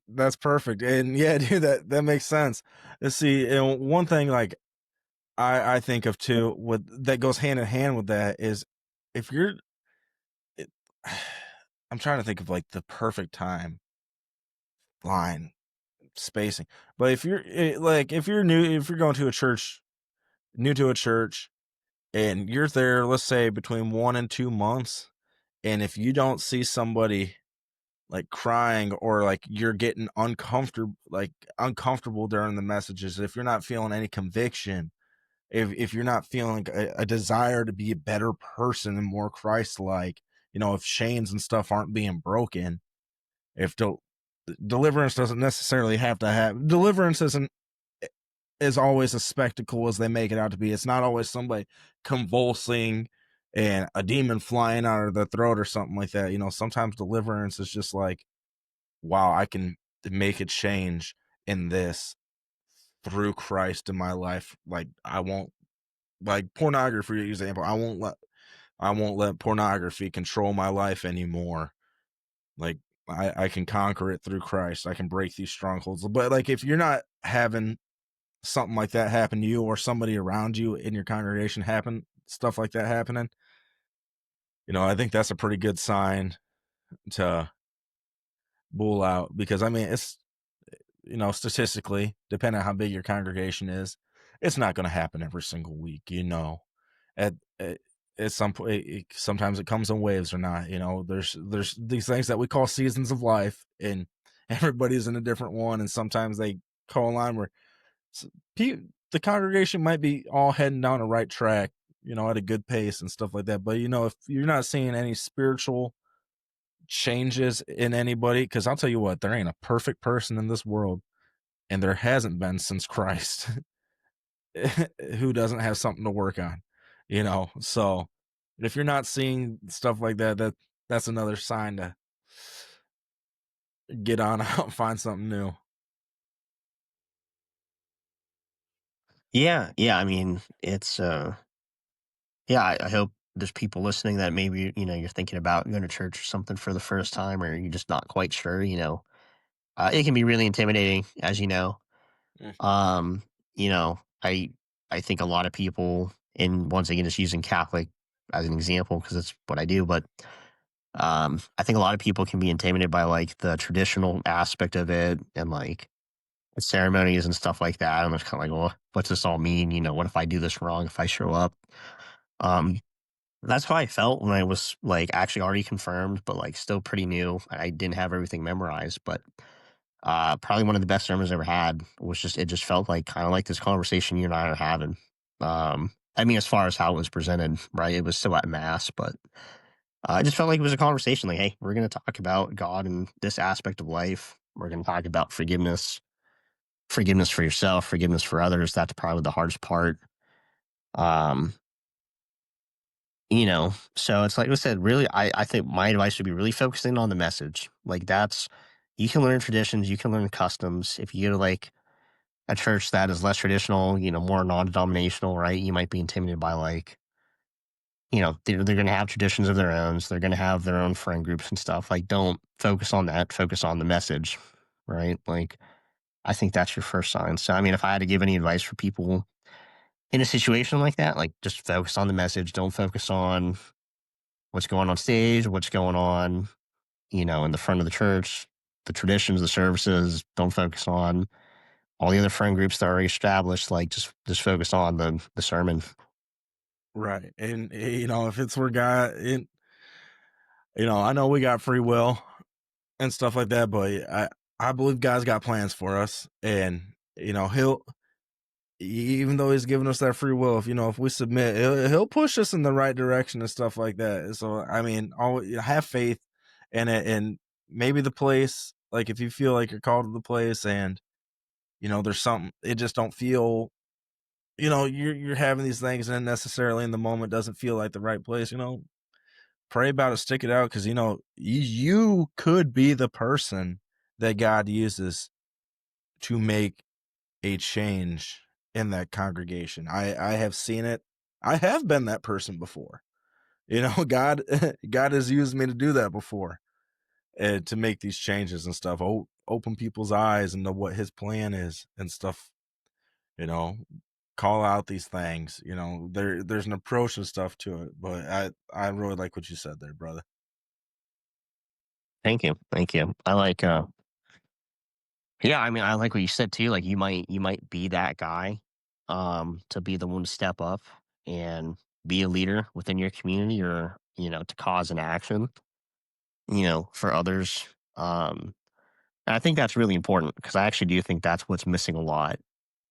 that's perfect. And yeah, dude, that makes sense. Let's see, and one thing like I think of too with that goes hand in hand with that is if you're it, I'm trying to think of like the perfect time line spacing. But if you're like if you're new if you're going to a church new to a church and you're there let's say between 1 and 2 months and if you don't see somebody like crying or like you're getting uncomfortable during the messages if you're not feeling any conviction if you're not feeling a desire to be a better person and more Christ-like, if chains and stuff aren't being broken, if deliverance doesn't necessarily have to have deliverance isn't is always a spectacle as they make it out to be. It's not always somebody convulsing and a demon flying out of their throat or something like that. Sometimes deliverance is just like, wow, I can make a change in this through Christ in my life. Like I won't like pornography for example. I won't let pornography control my life anymore. Like I can conquer it through Christ. I can break these strongholds. But like if you're not having something like that happen to you or somebody around you in your congregation happen stuff like that happening, I think that's a pretty good sign to bull out because I mean it's statistically, depending on how big your congregation is, it's not going to happen every single week. At some point, sometimes it comes in waves or not. There's these things that we call seasons of life, and everybody's in a different one. And sometimes they call a line where s- the congregation might be all heading down the right track, at a good pace and stuff like that. But if you're not seeing any spiritual changes in anybody, because I'll tell you what, there ain't a perfect person in this world and there hasn't been since Christ who doesn't have something to work on, So if you're not seeing stuff like that, that's another sign to get on out and find something new. Yeah, yeah. I mean, it's yeah. I hope there's people listening that maybe you're thinking about going to church or something for the first time, or you're just not quite sure. It can be really intimidating, as you know. Mm. Um, you know, I I think a lot of people, and once again, just using Catholic as an example because it's what I do, but I think a lot of people can be intimidated by like the traditional aspect of it and like the ceremonies and stuff like that. And it's kind of like, well, what's this all mean? What if I do this wrong if I show up? Um, that's how I felt when I was like actually already confirmed, but like still pretty new. I didn't have everything memorized, but probably one of the best sermons I ever had was just it just felt like kind of like this conversation you and I are having. I mean, as far as how it was presented, right? It was still at mass, but I just felt like it was a conversation. Like, hey, we're going to talk about God and this aspect of life. We're going to talk about forgiveness for yourself, forgiveness for others. That's probably the hardest part. Um, so it's like I said, really, I think my advice would be really focusing on the message. Like that's you can learn traditions, you can learn customs. If you go to like a church that is less traditional, more non-denominational, right? You might be intimidated by like, they're going to have traditions of their own. So they're going to have their own friend groups and stuff. Like, don't focus on that. Focus on the message, right? Like, I think that's your first sign. So, I mean, if I had to give any advice for people in a situation like that, like just focus on the message. Don't focus on what's going on stage, what's going on, in the front of the church, the traditions, the services. Don't focus on all the other friend groups that are already established. Like just focus on the sermon. Right. And if it's where God, I know we got free will and stuff like that, but I believe God's got plans for us, and he'll, even though he's given us that free will, if we submit, he'll push us in the right direction and stuff like that. So I mean, always have faith in it, and maybe the place, like if you feel like you're called to the place, and there's something, it just don't feel, you're having these things, and necessarily in the moment doesn't feel like the right place. Pray about it, stick it out, because you could be the person that God uses to make a change in that congregation. I have seen it. I have been that person before. God God has used me to do that before, and to make these changes and stuff. Open people's eyes and know what His plan is and stuff. You know, call out these things. There's an approach and stuff to it. But I really like what you said there, brother. Thank you. Thank you. I like yeah, I mean I like what you said too. Like you might be that guy to be the one to step up and be a leader within your community or, to cause an action, for others. And I think that's really important because I actually do think that's what's missing a lot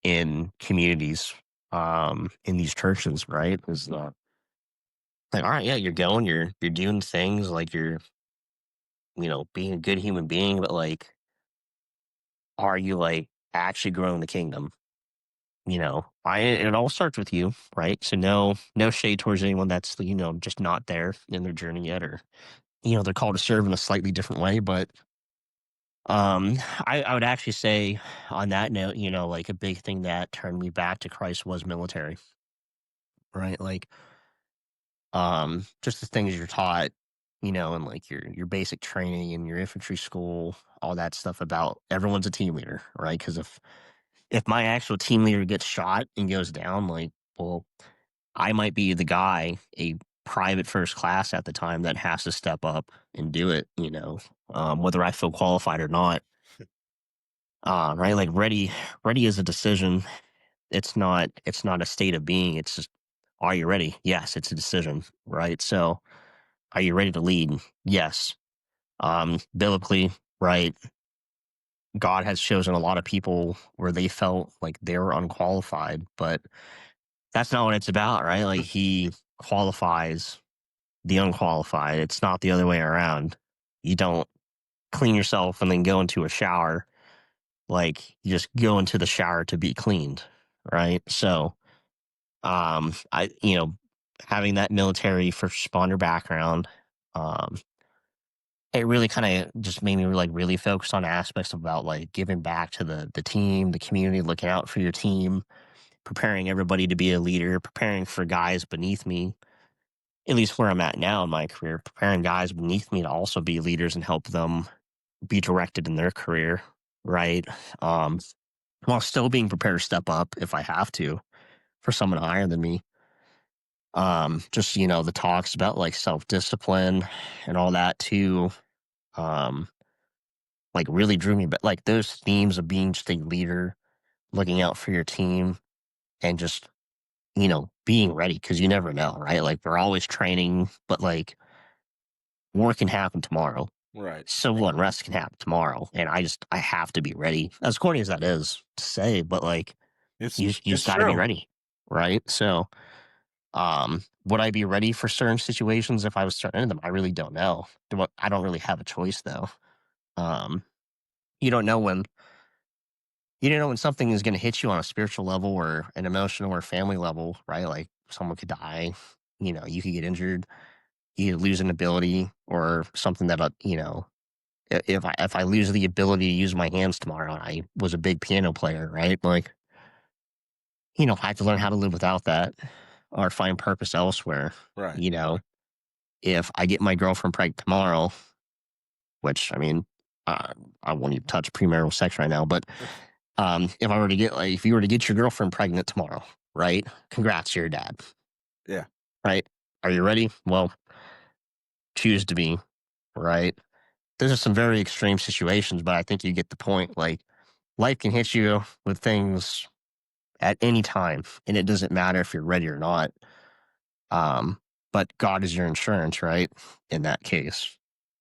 in communities, in these churches, right? Is like, all right, yeah, you're doing things like you're, being a good human being, but like, are you like actually growing the kingdom? It all starts with you, right? So no shade towards anyone that's just not there in their journey yet, or they're called to serve in a slightly different way. But I would actually say on that note, like a big thing that turned me back to Christ was military, right? Like just the things you're taught, and like your basic training and your infantry school, all that stuff about everyone's a team leader, right? Because if my actual team leader gets shot and goes down, like, well, I might be the guy, a private first class at the time, that has to step up and do it, whether I feel qualified or not. Right? Like ready is a decision. It's not a state of being. It's just, are you ready? Yes, it's a decision, right? So are you ready to lead? Yes. Biblically, right? God has chosen a lot of people where they felt like they were unqualified, but that's not what it's about, right? Like he qualifies the unqualified. It's not the other way around. You don't clean yourself and then go into a shower. Like you just go into the shower to be cleaned, right? So, I having that military first responder background, um, it really kind of just made me like really focus on aspects about like giving back to the team, the community, looking out for your team, preparing everybody to be a leader, preparing for guys beneath me, at least where I'm at now in my career, preparing guys beneath me to also be leaders and help them be directed in their career, right? Um, while still being prepared to step up if I have to for someone higher than me. Just the talks about like self discipline and all that too. Um, like really drew me back. Like those themes of being just a leader, looking out for your team, and just being ready because you never know, right? Like we're always training, but like war can happen tomorrow. Right. Civil unrest can happen tomorrow, and I have to be ready. As corny as that is to say, but like you It's just got to be true. ready, right? So, would I be ready for certain situations if I was thrown into them? I really don't know. I don't really have a choice though. Um, you don't know when you don't know when something is going to hit you on a spiritual level or an emotional or family level, right? Like someone could die, you could get injured, you could lose an ability or something that if I lose the ability to use my hands tomorrow, and I was a big piano player, right? Like, I have to learn how to live without that or find purpose elsewhere. Right. You know, if I get my girlfriend pregnant tomorrow, which I mean, uh, I won't even touch premarital sex right now, but if you were to get your girlfriend pregnant tomorrow, right? Congrats to your dad, Yeah. right? Are you ready? Well, choose to be, right? Those are some very extreme situations, but I think you get the point. Like, life can hit you with things at any time, and it doesn't matter if you're ready or not. Um, but God is your insurance, right? In that case,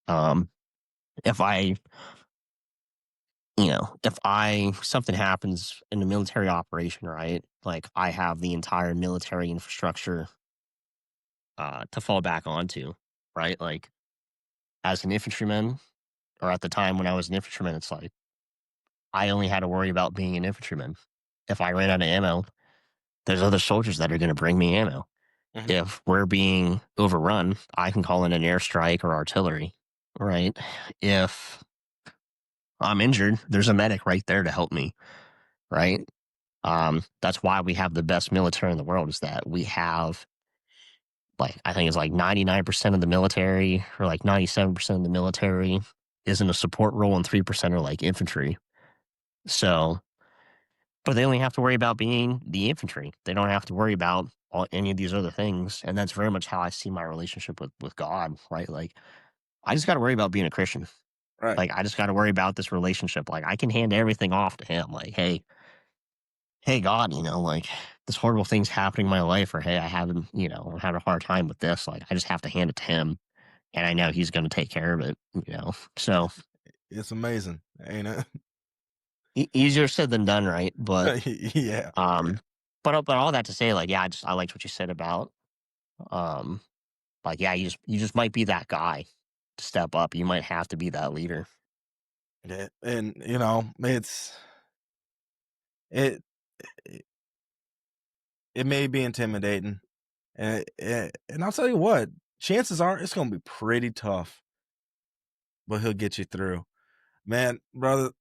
um, if I, if I something happens in a military operation, right? Like I have the entire military infrastructure to fall back onto, right? Like as an infantryman, or at the time when I was an infantryman, it's like I only had to worry about being an infantryman. If I ran out of ammo, there's other soldiers that are going to bring me ammo. Mhm. If we're being overrun, I can call in an airstrike or artillery, right? If I'm injured, there's a medic right there to help me, right? That's why we have the best military in the world is that we have like I think it's like 99% of the military or like 97% of the military is in a support role and 3% are like infantry. So, but they only have to worry about being the infantry. They don't have to worry about any of these other things. And that's very much how I see my relationship with God, right? Like I just got to worry about being a Christian. Right. Like I just got to worry about this relationship. Like I can hand everything off to him. Like, hey God, like this horrible thing's happening in my life, or hey, I'm having a hard time with this. Like I just have to hand it to him, and I know he's going to take care of it. So It's amazing, ain't it? easier said than done, right? But Yeah. Yeah. um, but all that to say, like, yeah, I liked what you said about um, like, yeah, you just might be that guy to step up. You might have to be that leader. Yeah. And it it, it may be intimidating. And I'll tell you what, chances are it's gonna be pretty tough, but he'll get you through. Man, brother,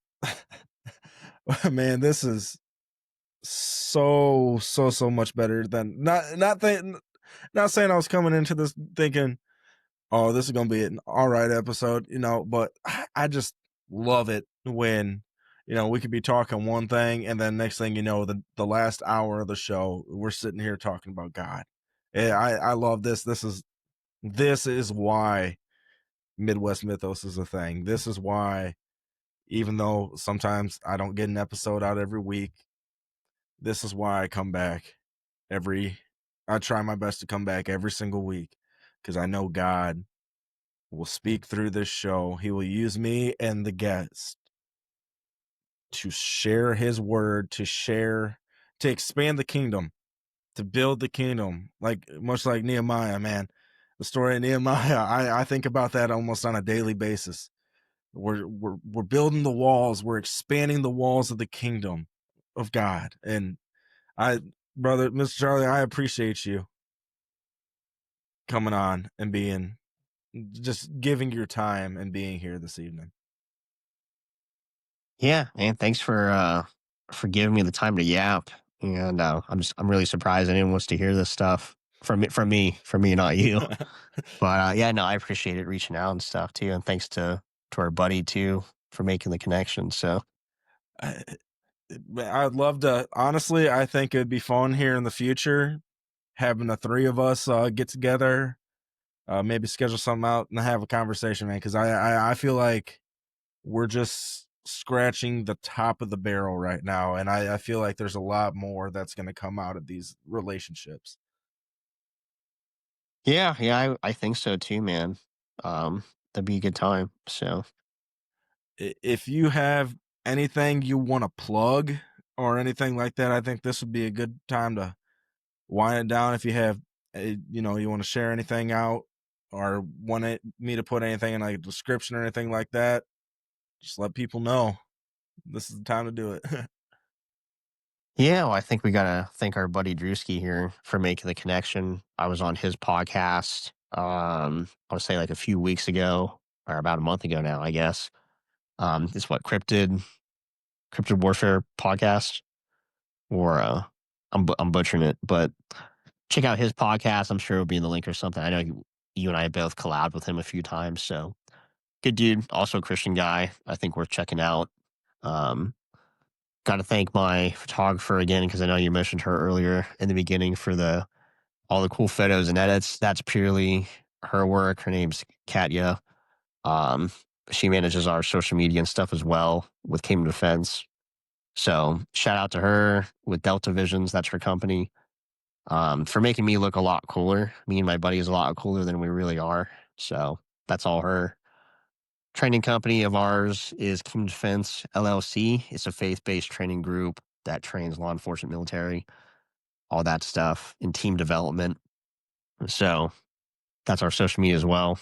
man, this is so much better than not saying I was coming into this thinking, oh, this is gonna be an all right episode, but I just love it when we could be talking one thing and then next thing you know, the last hour of the show, we're sitting here talking about God. Yeah, I love this. This is why Midwest Mythos is a thing. This is why, even though sometimes I don't get an episode out every week, this is why I come back every. I try my best to come back every single week because I know God will speak through this show. He will use me and the guest to share His word, to expand the kingdom, to build the kingdom, like much like Nehemiah, man. The story of Nehemiah, I think about that almost on a daily basis. We're building the walls, we're expanding the walls of the kingdom of God. And I brother, Mr. Charlie, I appreciate you coming on and being just giving your time and being here this evening. Yeah, man. Thanks for giving me the time to yap. And I'm really surprised anyone wants to hear this stuff from me, not you. But yeah, no, I appreciate it reaching out and stuff too. And thanks to our buddy too for making the connection. So I, I'd love to honestly, I think it'd be fun here in the future having the three of us get together, maybe schedule something out and have a conversation, man, because I feel like we're just scratching the top of the barrel right now. And I feel like there's a lot more that's going to come out of these relationships. yeah, I think so too, man. That'd be a good time. So If you have anything you want to plug or anything like that, I think this would be a good time to wind it down. If you have, you want to share anything out or me to put anything in like a description or anything like that, just let people know. This is the time to do it. yeah, well, I think we gotta thank our buddy Drewski here for making the connection. I was on his podcast. I would say like a few weeks ago, or about a month ago now, I guess. It's what Cryptid Warfare podcast, or I'm butchering it, but check out his podcast. I'm sure it'll be in the link or something. I know you and I both collabed with him a few times, so good dude. Also a Christian guy. I think worth checking out. Um, got to thank my photographer again because I know you mentioned her earlier in the beginning for the all the cool photos and edits. That's purely her work. Her name's Katya. Um, she manages our social media and stuff as well with Kingdom Defense. So shout out to her with Delta Visions. That's her company. For making me look a lot cooler. Me and my buddy is a lot cooler than we really are. So that's all her. Training company of ours is Kingdom Defense LLC. It's a faith based training group that trains law enforcement, military, all that stuff in team development. So that's our social media as well.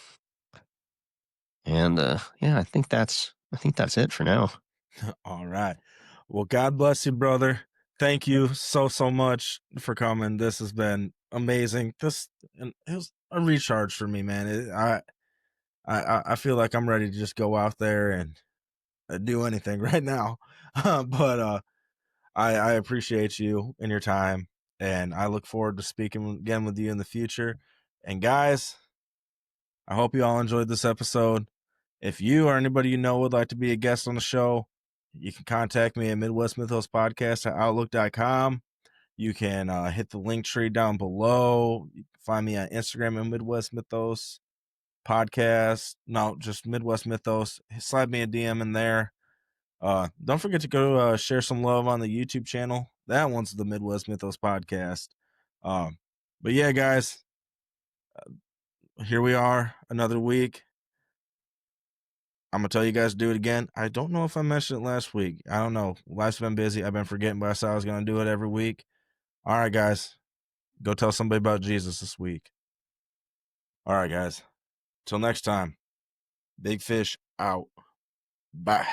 And yeah, I think that's it for now. All right. Well, God bless you, brother. Thank you so much for coming. This has been amazing. And it was a recharge for me, man. I feel like I'm ready to just go out there and do anything right now. But I appreciate you and your time, and I look forward to speaking again with you in the future. And guys, I hope you all enjoyed this episode. If you or anybody you know would like to be a guest on the show, you can contact me at Midwest Mythos Podcast at Outlook.com. You can hit the link tree down below. You can find me on Instagram at Midwest Mythos Podcast. No, just Midwest Mythos. Slide me a DM in there. Don't forget to go share some love on the YouTube channel. That one's the Midwest Mythos Podcast. But yeah, guys, here we are, another week. I'm gonna tell you guys to do it again. I don't know if I mentioned it last week. I don't know. Life's been busy. I've been forgetting, but I said I was gonna do it every week. All right, guys, go tell somebody about Jesus this week. All right, guys. Till next time. Big fish out. Bye.